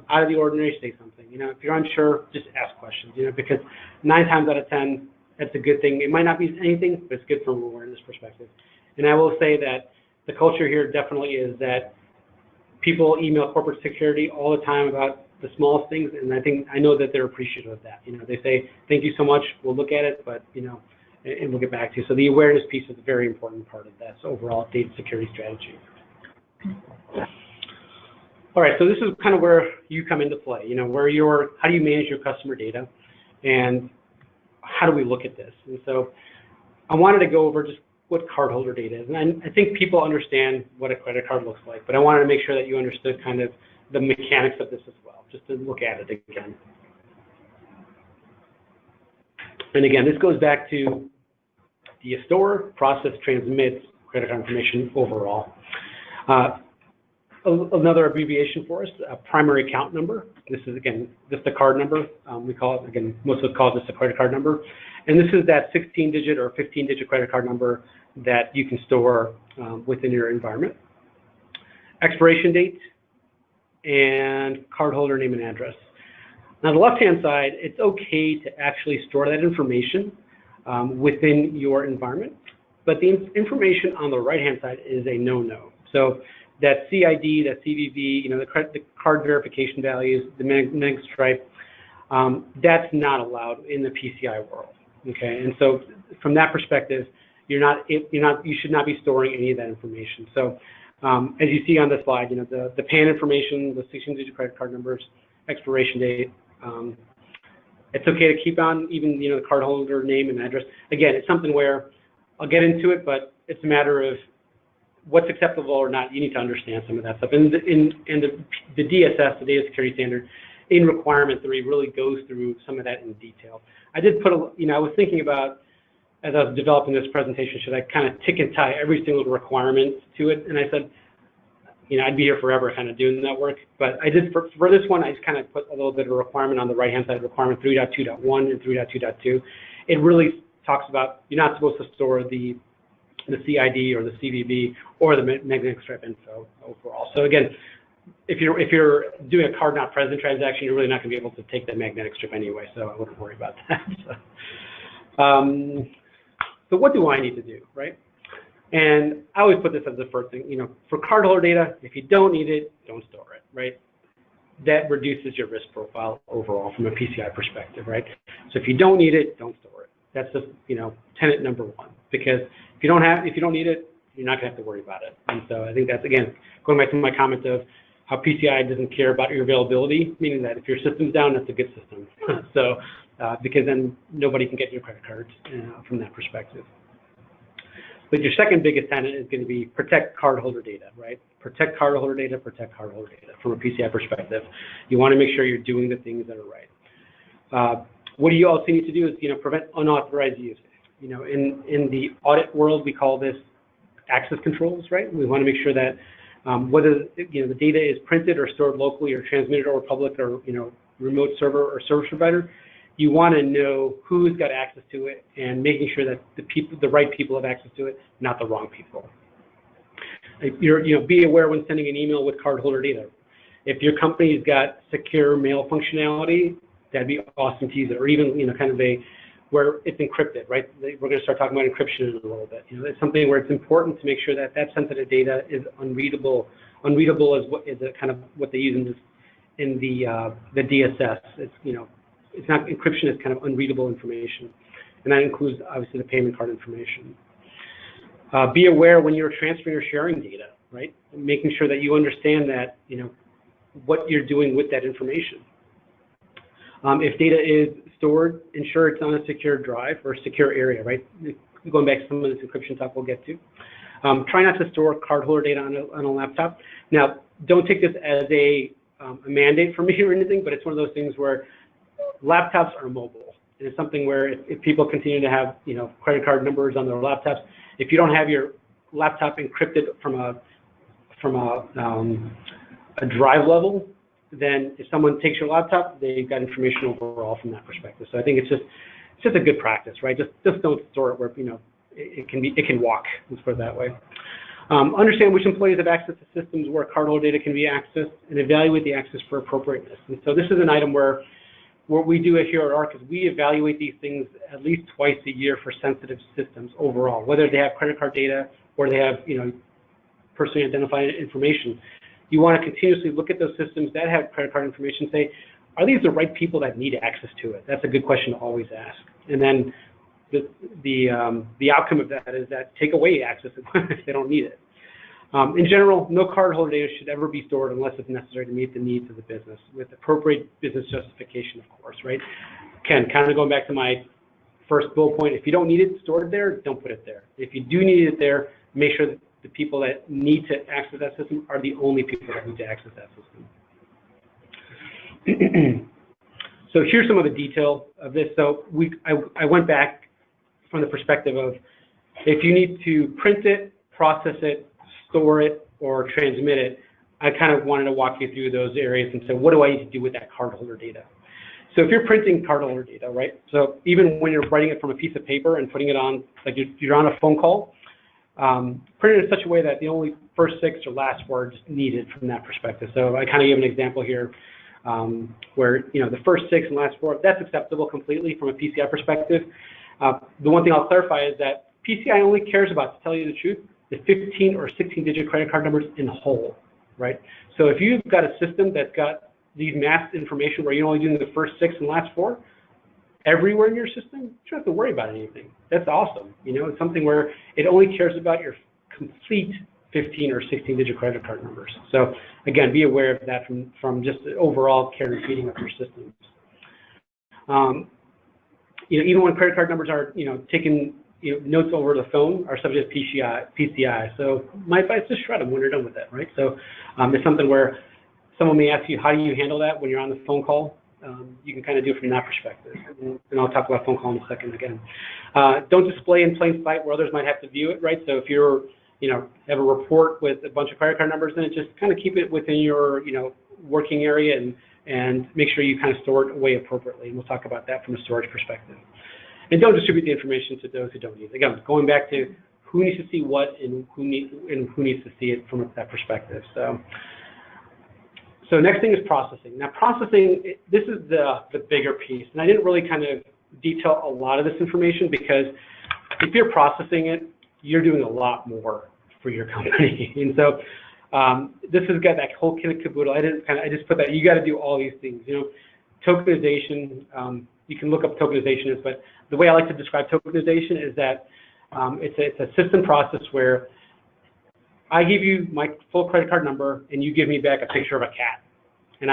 out of the ordinary, say something. If you're unsure, just ask questions, because 9 times out of 10, that's a good thing. It might not be anything, but it's good from an awareness perspective. And I will say that the culture here definitely is that people email corporate security all the time about the smallest things, and I know that they're appreciative of that. They say, thank you so much, we'll look at it, but, and we'll get back to you. So the awareness piece is a very important part of that overall data security strategy. All right, so this is kind of where you come into play, how do you manage your customer data, and how do we look at this? And so I wanted to go over just what cardholder data is. And I think people understand what a credit card looks like, but I wanted to make sure that you understood kind of the mechanics of this as well, just to look at it again. And again, this goes back to the store, process, transmits credit card information overall. Another abbreviation for us, a primary account number. This is, again, just the card number. We call it, again, most of us call this a credit card number. And this is that 16-digit or 15-digit credit card number that you can store within your environment. Expiration date and cardholder name and address. Now, the left-hand side, it's okay to actually store that information within your environment, but the information on the right-hand side is a no-no. So that CID, that CVV, the card verification values, the mag stripe, that's not allowed in the PCI world. Okay, and so from that perspective, you should not be storing any of that information. So as you see on the slide, the PAN information, the 16-digit credit card numbers, expiration date. It's okay to keep on even the cardholder name and address. Again, it's something where I'll get into it, but it's a matter of what's acceptable or not. You need to understand some of that stuff. And the DSS, the Data Security Standard, in Requirement 3 really goes through some of that in detail. I did put I was thinking about, as I was developing this presentation, should I kind of tick and tie every single requirement to it? And I said, I'd be here forever kind of doing that work. But I did, for this one, I just kind of put a little bit of a requirement on the right-hand side, requirement 3.2.1 and 3.2.2. It really talks about you're not supposed to store the CID or the CVV or the magnetic stripe info overall. So again, if you're doing a card not present transaction, you're really not going to be able to take that magnetic strip anyway, so I wouldn't worry about that. So what do I need to do, right? And I always put this as the first thing, for cardholder data, if you don't need it, don't store it, right? That reduces your risk profile overall from a PCI perspective, right? So if you don't need it, don't store it. That's just, tenet number 1, because if you don't need it, you're not going to have to worry about it. And so I think that's, again, going back to my comment of how PCI doesn't care about your availability, meaning that if your system's down, that's a good system. So, because then nobody can get your credit cards from that perspective. But your second biggest tenet is going to be protect cardholder data, right? Protect cardholder data, protect cardholder data from a PCI perspective. You want to make sure you're doing the things that are right. What do you also need to do is, prevent unauthorized use. In the audit world, we call this access controls, right? We want to make sure that whether the data is printed or stored locally or transmitted over public or remote server or service provider, you want to know who's got access to it and making sure that the right people have access to it, not the wrong people. Be aware when sending an email with cardholder data. If your company's got secure mail functionality, that'd be awesome to use it, or even kind of where it's encrypted, right? We're going to start talking about encryption in a little bit. It's something where it's important to make sure that sensitive data is unreadable. Unreadable is kind of what they use in the DSS. It's not encryption. It's kind of unreadable information, and that includes obviously the payment card information. Be aware when you're transferring or sharing data, right? Making sure that you understand that what you're doing with that information. If data is stored, ensure it's on a secure drive or secure area, right? going back to some of this encryption stuff we'll get to. Try not to store cardholder data on a laptop. Now, don't take this as a mandate for me or anything, but it's one of those things where laptops are mobile. And it's something where if people continue to have, credit card numbers on their laptops, if you don't have your laptop encrypted from a drive level, then if someone takes your laptop, they've got information overall from that perspective. So I think it's just a good practice, right? Just don't store it where it can walk. Let's put it that way. Understand which employees have access to systems where cardholder data can be accessed, and evaluate the access for appropriateness. And so this is an item where what we do here at ARC is we evaluate these things at least twice a year for sensitive systems overall, whether they have credit card data or they have personally identified information. You want to continuously look at those systems that have credit card information, say, are these the right people that need access to it? That's a good question to always ask. And then the outcome of that is that take away access if they don't need it. In general, no cardholder data should ever be stored unless it's necessary to meet the needs of the business, with appropriate business justification, of course, right? Ken, kind of going back to my first bullet point, if you don't need it stored there, don't put it there. If you do need it there, make sure that the people that need to access that system are the only people that need to access that system. So here's some of the detail of this. So I went back from the perspective of if you need to print it, process it, store it, or transmit it, I kind of wanted to walk you through those areas and say, what do I need to do with that cardholder data? So if you're printing cardholder data, right? So even when you're writing it from a piece of paper and putting it on, like you're on a phone call, print it in such a way that the only first 6 or last words needed from that perspective. So I kind of give an example here where, the first 6 and last 4, that's acceptable completely from a PCI perspective. The one thing I'll clarify is that PCI only cares about, to tell you the truth, the 15 or 16-digit credit card numbers in whole, right? So if you've got a system that's got these masked information where you're only doing the first 6 and last 4, everywhere in your system, you don't have to worry about anything. That's awesome. It's something where it only cares about your complete 15 or 16-digit credit card numbers. So again, be aware of that from just the overall care and feeding of your systems. Even when credit card numbers are, taken, notes over the phone are subject to PCI. So my advice is shred them when you're done with that, right? So it's something where someone may ask you, how do you handle that when you're on the phone call? You can kind of do it from that perspective. And I'll talk about phone call in a second again. Don't display in plain sight where others might have to view it, right? So if you're, have a report with a bunch of credit card numbers in it, just kind of keep it within your, working area and make sure you kind of store it away appropriately. And we'll talk about that from a storage perspective. And don't distribute the information to those who don't need it. Again, going back to who needs to see what and who needs to see it from that perspective. So next thing is processing. Now processing, this is the bigger piece. And I didn't really kind of detail a lot of this information because if you're processing it, you're doing a lot more for your company. And so this has got that whole kit and caboodle. I just put that, you got to do all these things. Tokenization, you can look up tokenization is, but the way I like to describe tokenization is that it's a system process where I give you my full credit card number and you give me back a picture of a cat. And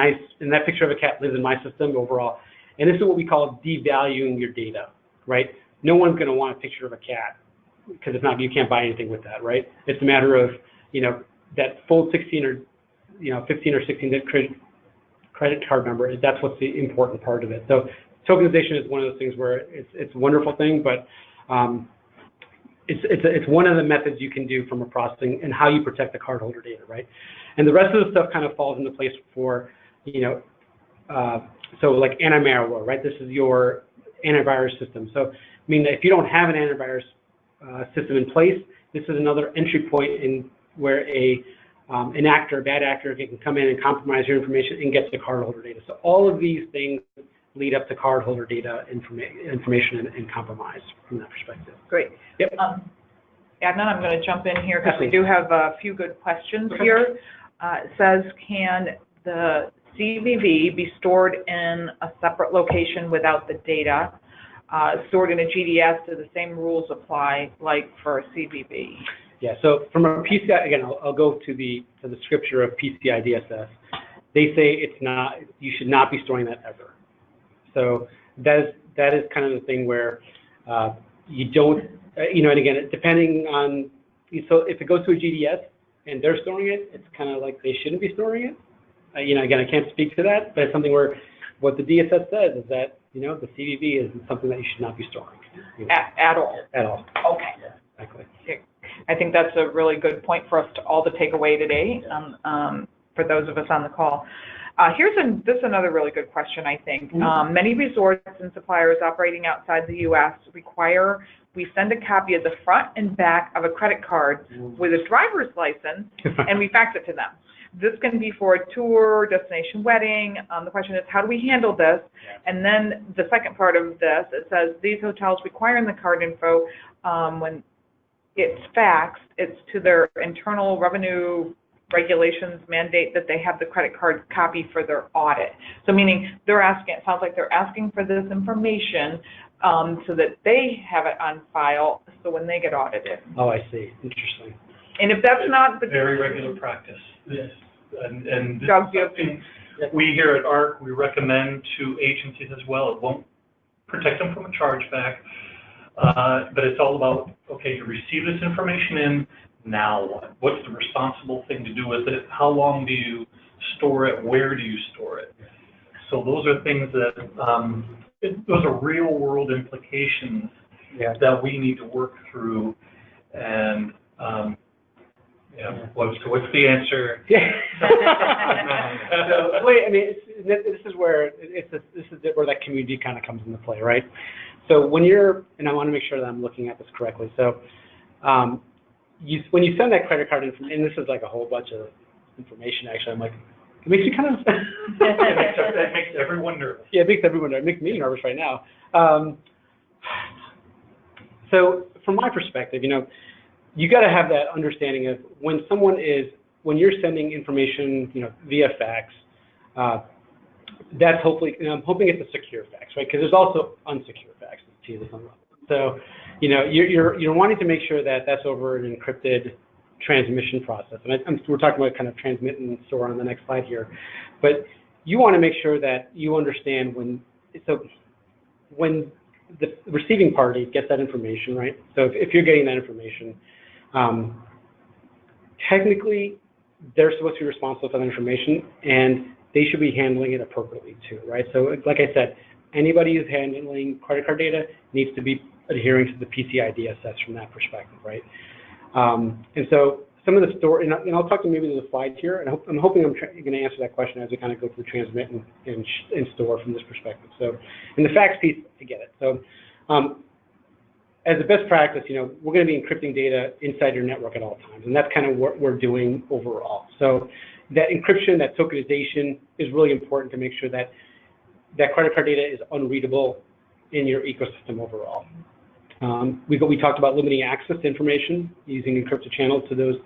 that picture of a cat lives in my system overall. And this is what we call devaluing your data, right? No one's going to want a picture of a cat because if not, you can't buy anything with that, right? It's a matter of, that full 16 or, 15 or 16 credit card number. That's what's the important part of it. So tokenization is one of those things where it's a wonderful thing, but it's one of the methods you can do from a processing and how you protect the cardholder data, right? And the rest of the stuff kind of falls into place for, so like anti-malware, right? This is your antivirus system. So, if you don't have an antivirus system in place, this is another entry point in where an actor, a bad actor, can come in and compromise your information and get the cardholder data. So all of these things lead up to cardholder data information and compromise from that perspective. Great. Yep. Adnan, I'm going to jump in here because we do have a few good questions here. It says, can the CVV be stored in a separate location without the data? Stored in a GDS, do the same rules apply like for CVV? Yeah, so from a PCI, again, I'll go to the scripture of PCI-DSS. They say it's not, you should not be storing that ever. So that is kind of the thing where you don't and again, depending on, so if it goes to a GDS and they're storing it, it's kind of like they shouldn't be storing it. Again, I can't speak to that, but it's something where what the DSS says is that, the CVV is something that you should not be storing. At all? At all. Okay. Yeah, exactly. I think that's a really good point for us to all to take away today, for those of us on the call. This is another really good question, I think. Many resorts and suppliers operating outside the U.S. require we send a copy of the front and back of a credit card with a driver's license, and we fax it to them. This can be for a tour, destination wedding. The question is, how do we handle this? And then the second part of this, it says, these hotels requiring the card info, when it's faxed, it's to their internal revenue regulations mandate that they have the credit card copy for their audit. So meaning they're asking, it sounds like they're asking for this information so that they have it on file so when they get audited. Oh, I see. Interesting. And if that's not the very regular practice. Yes. And this Doug, is something we here at ARC, we recommend to agencies as well. It won't protect them from a chargeback, but it's all about, okay, you receive this information in, now what? What's the responsible thing to do with it? How long do you store it? Where do you store it? So those are things that, those are real world implications that we need to work through. And what's the answer? So, this is where that community kind of comes into play, right? So when and I want to make sure that I'm looking at this correctly. So when you send that credit card information, and this is like a whole bunch of information, actually, I'm like, it makes you kind of... That makes everyone nervous. Yeah, it makes everyone nervous. It makes me nervous right now. So from my perspective, you got to have that understanding of when you're sending information, via fax, that's hopefully, I'm hoping it's a secure fax, right? Because there's also unsecure faxes too. So, you're wanting to make sure that that's over an encrypted transmission process. And we're talking about kind of transmit and store on the next slide here. But you want to make sure that you understand when the receiving party gets that information, right? So if you're getting that information, technically, they're supposed to be responsible for that information, and they should be handling it appropriately too, right? So like I said, anybody who's handling credit card data needs to be adhering to the PCI-DSS from that perspective, right? And so some of the and I'll talk to maybe the slides here, and I'm hoping I'm going to answer that question as we kind of go through transmit and store from this perspective. So in the fax piece, I get it. So as a best practice, we're going to be encrypting data inside your network at all times, and that's kind of what we're doing overall. So that encryption, that tokenization is really important to make sure that that credit card data is unreadable in your ecosystem overall. We talked about limiting access to information using encrypted channels to those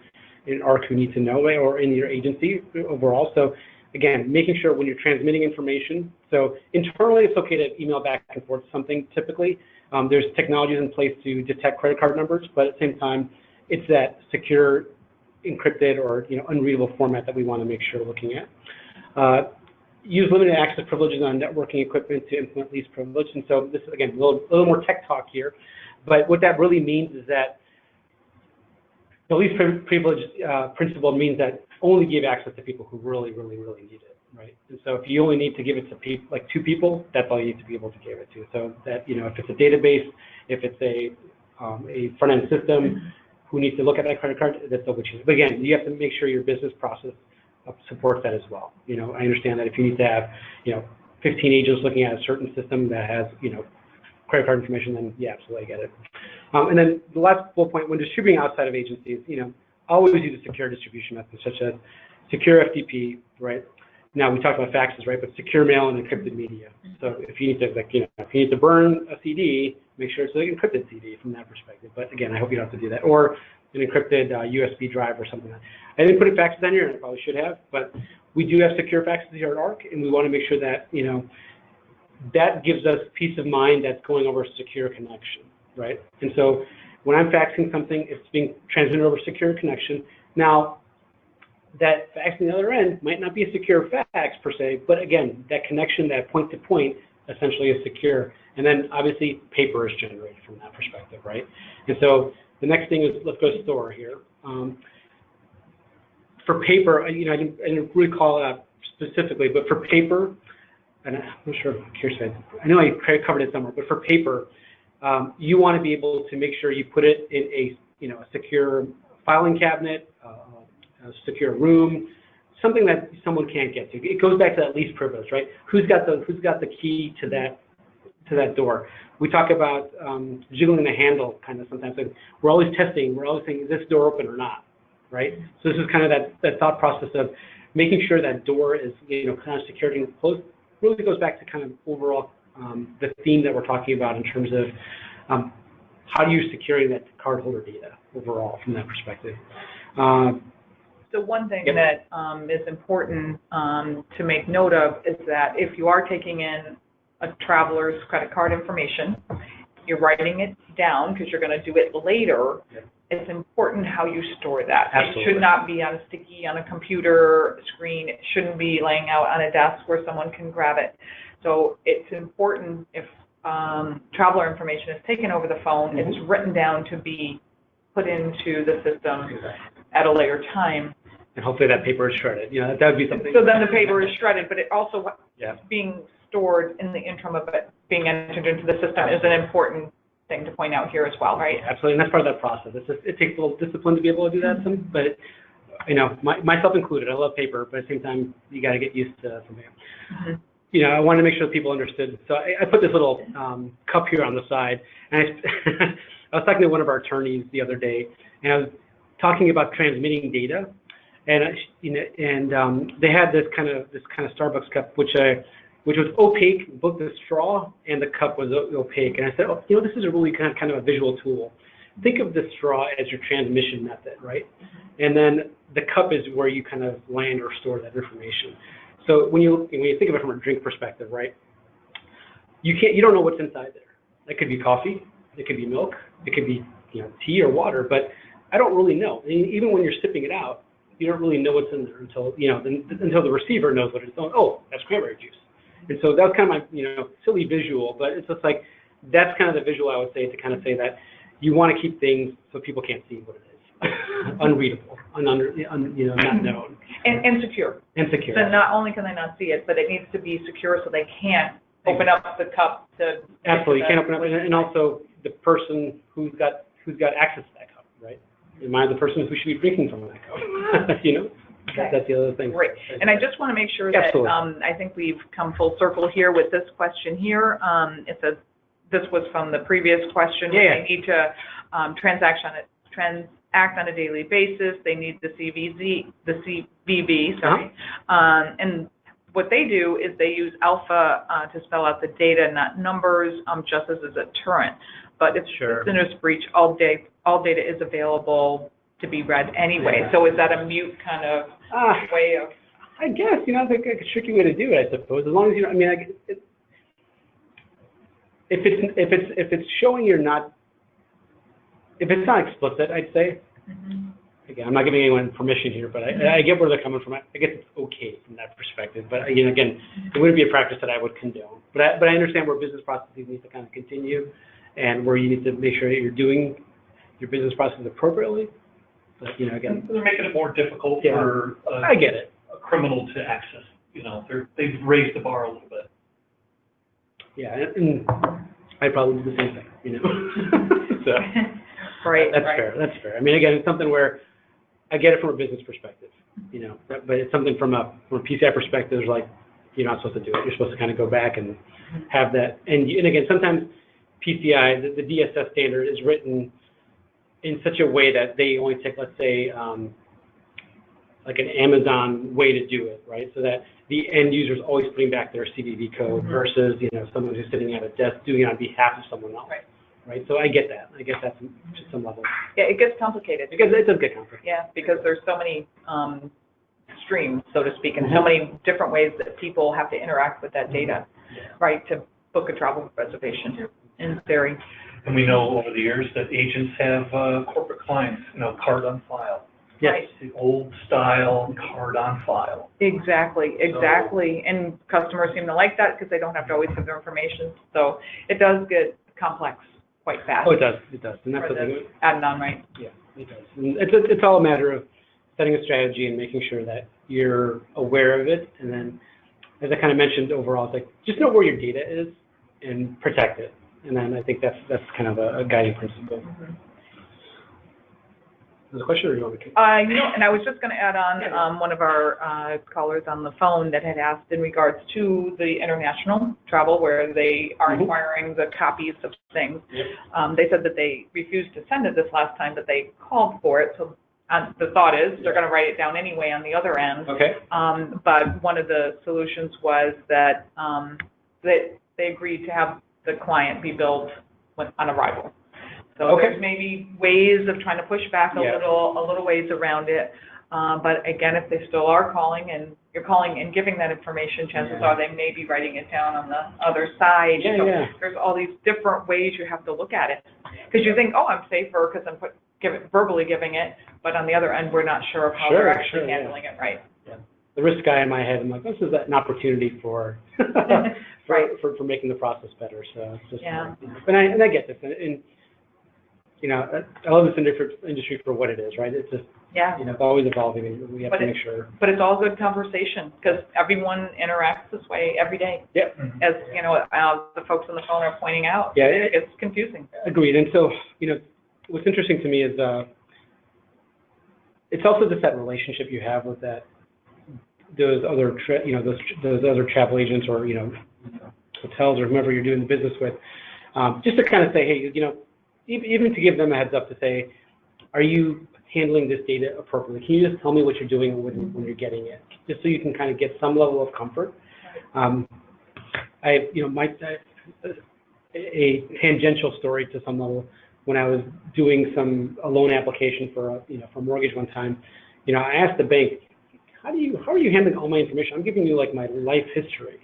in ARC who need to know it, or in your agency overall. So again, making sure when you're transmitting information, so internally it's okay to email back and forth something typically. There's technologies in place to detect credit card numbers, but at the same time, it's that secure, encrypted, or unreadable format that we want to make sure we're looking at. Use limited access privileges on networking equipment to implement least privilege. And so this is, again, a little more tech talk here. But what that really means is that the least privilege principle means that only give access to people who really, really, really need it, right? And so if you only need to give it to like 2 people, that's all you need to be able to give it to. So that, if it's a database, if it's a front-end system, who needs to look at that credit card, that's what we choose. But again, you have to make sure your business process supports that as well. I understand that if you need to have, 15 agents looking at a certain system that has, credit card information, then yeah, absolutely, I get it. And then the last bullet point, when distributing outside of agencies, always use a secure distribution method, such as secure FTP, right? Now we talked about faxes, right? But secure mail and encrypted media. So if you need to, if you need to burn a CD, make sure it's an encrypted CD from that perspective. But again, I hope you don't have to do that. Or an encrypted USB drive or something like that. I didn't put faxes on here, and I probably should have, but we do have secure faxes here at ARC, and we want to make sure that, that gives us peace of mind that's going over a secure connection, right? And so when I'm faxing something, it's being transmitted over a secure connection. Now, that fax on the other end might not be a secure fax per se, but again, that connection, that point-to-point, essentially is secure. And then obviously paper is generated from that perspective, right? And so the next thing is, let's go to store here. For paper, I didn't really call it out specifically, but for paper, and I'm not sure, I'm curious, I know I covered it somewhere, but for paper, you want to be able to make sure you put it in a secure filing cabinet, a secure room, something that someone can't get to. It goes back to that least privilege, right? Who's got the key to that door? We talk about jiggling the handle kind of sometimes. Like we're always testing. We're always saying, is this door open or not, right? So this is kind of that thought process of making sure that door is kind of secured and closed. Really goes back to kind of overall the theme that we're talking about in terms of how do you securing that cardholder data overall from that perspective. So one thing that is important to make note of is that if you are taking in a traveler's credit card information, you're writing it down because you're going to do it later. It's important how you store that. Absolutely. It should not be on a sticky on a computer screen. It shouldn't be laying out on a desk where someone can grab it. So it's important if traveler information is taken over the phone, it's written down to be put into the system at a later time. And hopefully that paper is shredded. That would be something. So then the paper is shredded, but it also being stored in the interim of it being entered into the system is an important thing to point out here as well, right? Absolutely, and that's part of that process. It takes a little discipline to be able to do that, but myself included, I love paper, but at the same time, you got to get used to something. I wanted to make sure that people understood. So I put this little cup here on the side, and I was talking to one of our attorneys the other day, and I was talking about transmitting data, and they had this kind of Starbucks cup, which was opaque, both the straw and the cup was opaque. And I said, this is a really kind of a visual tool. Think of the straw as your transmission method, right? And then the cup is where you kind of land or store that information. So when you think of it from a drink perspective, right? You don't know what's inside there. It could be coffee, it could be milk, it could be tea or water, but I don't really know. And even when you're sipping it out, you don't really know what's in there until the receiver knows what it's on. Oh, that's cranberry juice. And so that was kind of my silly visual, but it's just like that's kind of the visual I would say to kind of say that you want to keep things so people can't see what it is, unreadable, not known, and secure. And secure. So not only can they not see it, but it needs to be secure so they can't open up the cup to. Absolutely, you can't open up, and also the person who's got access to that cup, right? Am I the person who should be drinking from that cup? Okay. That's the other thing. Great. And I just want to make sure that I think we've come full circle here with this question here. It says this was from the previous question. They need to transact on a daily basis. They need the CVV, sorry. And what they do is they use alpha to spell out the data, not numbers, just as a deterrent. But if there's a breach, all data is available to be read anyway. So is that a mute kind of way of? I guess I think a tricky way to do it. I suppose as long as if it's showing you're not, if it's not explicit, I'd say. Again, I'm not giving anyone permission here, but I get where they're coming from. I guess it's okay from that perspective. But again, it wouldn't be a practice that I would condone. But I understand where business processes need to kind of continue, and where you need to make sure that you're doing your business processes appropriately. But again, they're making it more difficult for I get it. A criminal to access. They've raised the bar a little bit. Yeah, and I'd probably do the same thing. So that's fair. That's fair. Again, it's something where I get it from a business perspective. But it's something from a PCI perspective. It's like you're not supposed to do it. You're supposed to kind of go back and have that. And again, sometimes PCI, the DSS standard, is written in such a way that they only take, let's say, like an Amazon way to do it, right? So that the end user is always putting back their CVV code versus someone who's sitting at a desk doing it on behalf of someone else, right? So I get that. I guess that's to some level. Yeah, it gets complicated. Because it does get complicated. Yeah, because there's so many streams, so to speak, and so many different ways that people have to interact with that data, right, to book a travel reservation in theory. And we know over the years that agents have corporate clients, card on file. Yes. The old style card on file. Exactly. And customers seem to like that because they don't have to always give their information. So it does get complex quite fast. Oh, it does. And that's for the thing. Adnan, right? Yeah, it does. And it's all a matter of setting a strategy and making sure that you're aware of it. And then, as I kind of mentioned overall, it's like just know where your data is and protect it. And then I think that's kind of a guiding principle. Mm-hmm. Is there a question, or do you want me to? And I was just going to add on one of our callers on the phone that had asked in regards to the international travel where they are acquiring the copies of things. Yep. They said that they refused to send it this last time, but they called for it. So the thought is they're going to write it down anyway on the other end. Okay. But one of the solutions was that they agreed to have the client be billed on arrival. So there's maybe ways of trying to push back a little ways around it. But again, if they still are calling and you're calling and giving that information, chances are they may be writing it down on the other side. There's all these different ways you have to look at it. Because you think, oh, I'm safer because I'm verbally giving it, but on the other end, we're not sure of how they're actually handling it right. Yeah. The risk guy in my head, I'm like, this is an opportunity for for making the process better. So it's just and I get this, and you know, I love this industry for what it is, right? It's just you know, it's always evolving, and we have to make sure. But it's all good conversation because everyone interacts this way every day. Yeah. As you know, the folks on the phone are pointing out. Yeah, it's confusing. Agreed. And so, you know, what's interesting to me is it's also just that relationship you have with those other travel agents or, you know, hotels or whomever you're doing the business with, just to kind of say, hey, you know, even to give them a heads up to say, are you handling this data appropriately? Can you just tell me what you're doing when you're getting it, just so you can kind of get some level of comfort. A tangential story to some level. When I was doing a loan application for a mortgage one time, you know, I asked the bank, how are you handling all my information? I'm giving you like my life history,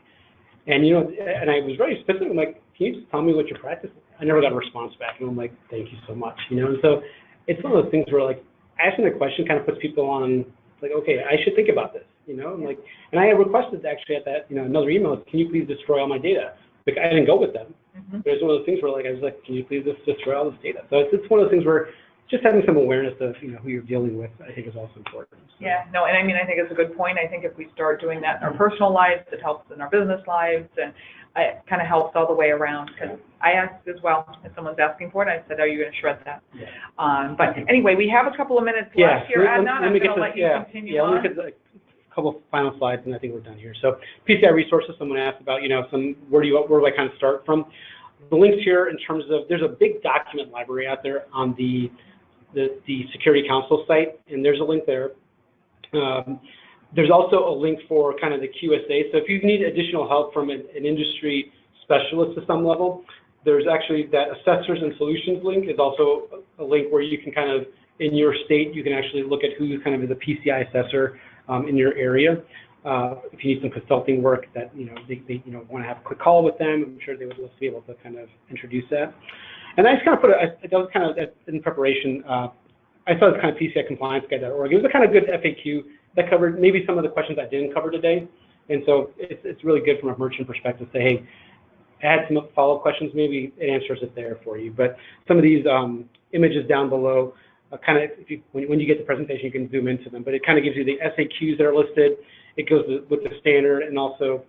and you know, and I was very specific. I'm like, can you just tell me what you're practicing? I never got a response back, and I'm like, thank you so much, you know. And so it's one of those things where like asking the question kind of puts people on like, okay, I should think about this, you know. And like, and I requested actually at that, you know, another email, can you please destroy all my data? Like I didn't go with them. But it's one of those things where like I was like, can you please just destroy all this data? So it's one of those things where just having some awareness of, you know, who you're dealing with, I think is also important. So. Yeah, no, and I mean, I think it's a good point. I think if we start doing that in our personal lives, it helps in our business lives, and it kind of helps all the way around. Because I asked as well, if someone's asking for it, I said, are you going to shred that? Yeah. But anyway, we have a couple of minutes left here, Adnan. I'm going to let you continue on. Let me get a couple of final slides, and I think we're done here. So PCI Resources, someone asked about, you know, where do I kind of start from? The links here in terms of, there's a big document library out there on the Security Council site, and there's a link there. There's also a link for kind of the QSA. So if you need additional help from an industry specialist to some level, there's actually that Assessors and Solutions link is also a link where you can kind of, in your state, you can actually look at who's kind of the PCI assessor in your area. If you need some consulting work that, you know, they you know, want to have a quick call with them, I'm sure they would love to be able to kind of introduce that. And I just kind of that was kind of in preparation, I saw this kind of PCI compliance guide.org. It was a kind of good FAQ that covered maybe some of the questions I didn't cover today. And so it's really good from a merchant perspective to say, hey, add some follow-up questions, maybe it answers it there for you. But some of these images down below, kind of, when you get the presentation, you can zoom into them. But it kind of gives you the SAQs that are listed. It goes with the standard, and also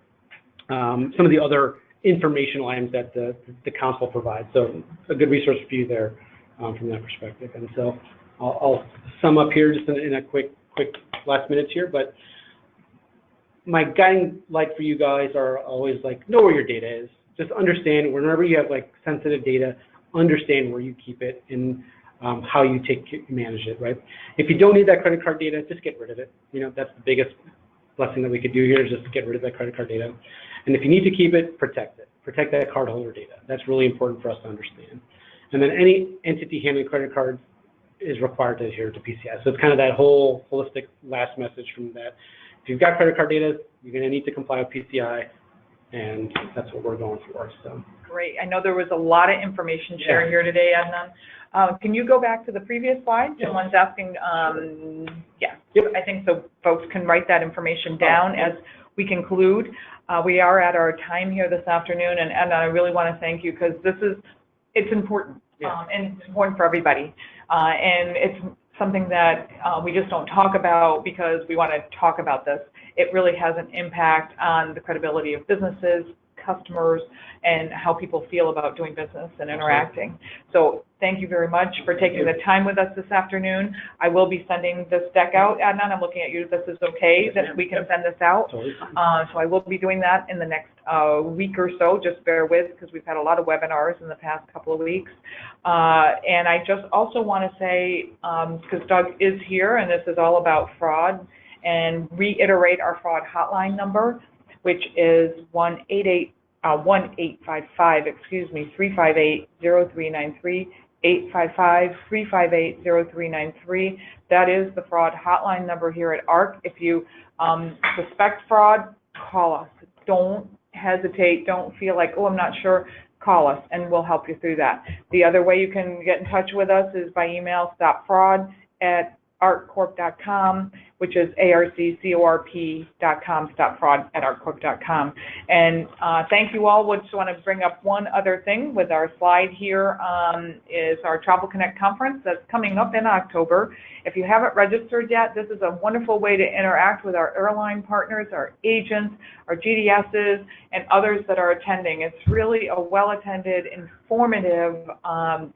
some of the other informational items that the council provides. So a good resource for you there from that perspective. And so I'll sum up here just in a quick last minutes here. But my guiding light for you guys are always like, know where your data is. Just understand whenever you have like sensitive data, understand where you keep it and how you manage it, right? If you don't need that credit card data, just get rid of it. You know, that's the biggest blessing that we could do here, is just to get rid of that credit card data. And if you need to keep it, protect it. Protect that cardholder data. That's really important for us to understand. And then any entity handling credit cards is required to adhere to PCI. So it's kind of that whole holistic last message from that. If you've got credit card data, you're going to need to comply with PCI, and that's what we're going for. So. Great. I know there was a lot of information sharing here today, Adnan. Can you go back to the previous slide? Yes. Someone's asking, yeah, I think so folks can write that information down as we conclude. We are at our time here this afternoon, and I really want to thank you because it's important, and it's important for everybody. And it's something that we just don't talk about because we want to talk about this. It really has an impact on the credibility of businesses, customers, and how people feel about doing business and interacting. So thank you very much for taking the time with us this afternoon. I will be sending this deck out. Adnan, I'm looking at you. This is okay that we can send this out. So I will be doing that in the next week or so. Just bear with because we've had a lot of webinars in the past couple of weeks. And I just also want to say, because Doug is here and this is all about fraud, and reiterate our fraud hotline number, which is 358-0393, 855-358-0393. That is the fraud hotline number here at ARC. If you suspect fraud, call us. Don't hesitate. Don't feel like, oh, I'm not sure. Call us, and we'll help you through that. The other way you can get in touch with us is by email, stopfraud@arccorp.com, which is arccorp.com, stopfraud@arccorp.com. And thank you all. We just want to bring up one other thing with our slide here is our Travel Connect conference that's coming up in October. If you haven't registered yet, this is a wonderful way to interact with our airline partners, our agents, our GDSs, and others that are attending. It's really a well-attended, informative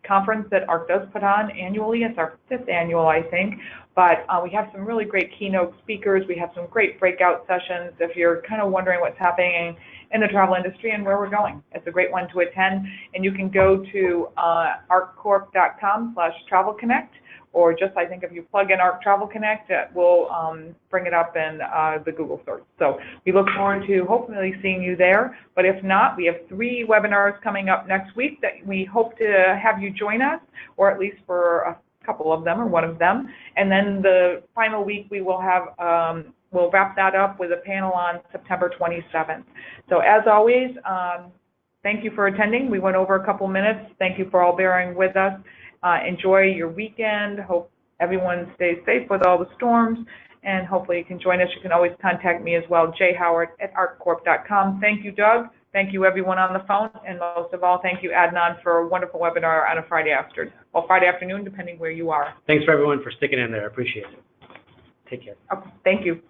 conference that ARC does put on annually. It's our 5th annual, I think. But we have some really great keynote speakers. We have some great breakout sessions if you're kind of wondering what's happening in the travel industry and where we're going. It's a great one to attend. And you can go to arccorp.com/travelconnect, or just, I think, if you plug in ARC Travel Connect, it will bring it up in the Google search. So we look forward to hopefully seeing you there. But if not, we have 3 webinars coming up next week that we hope to have you join us, or at least for a couple of them or one of them. And then the final week we will have, we'll wrap that up with a panel on September 27th. So as always, thank you for attending. We went over a couple minutes. Thank you for all bearing with us. Enjoy your weekend. Hope everyone stays safe with all the storms, and hopefully you can join us. You can always contact me as well, jhoward@arccorp.com. Thank you, Doug. Thank you, everyone on the phone, and most of all, thank you, Adnan, for a wonderful webinar on a Friday afternoon, depending where you are. Thanks for everyone for sticking in there. I appreciate it. Take care. Okay, thank you.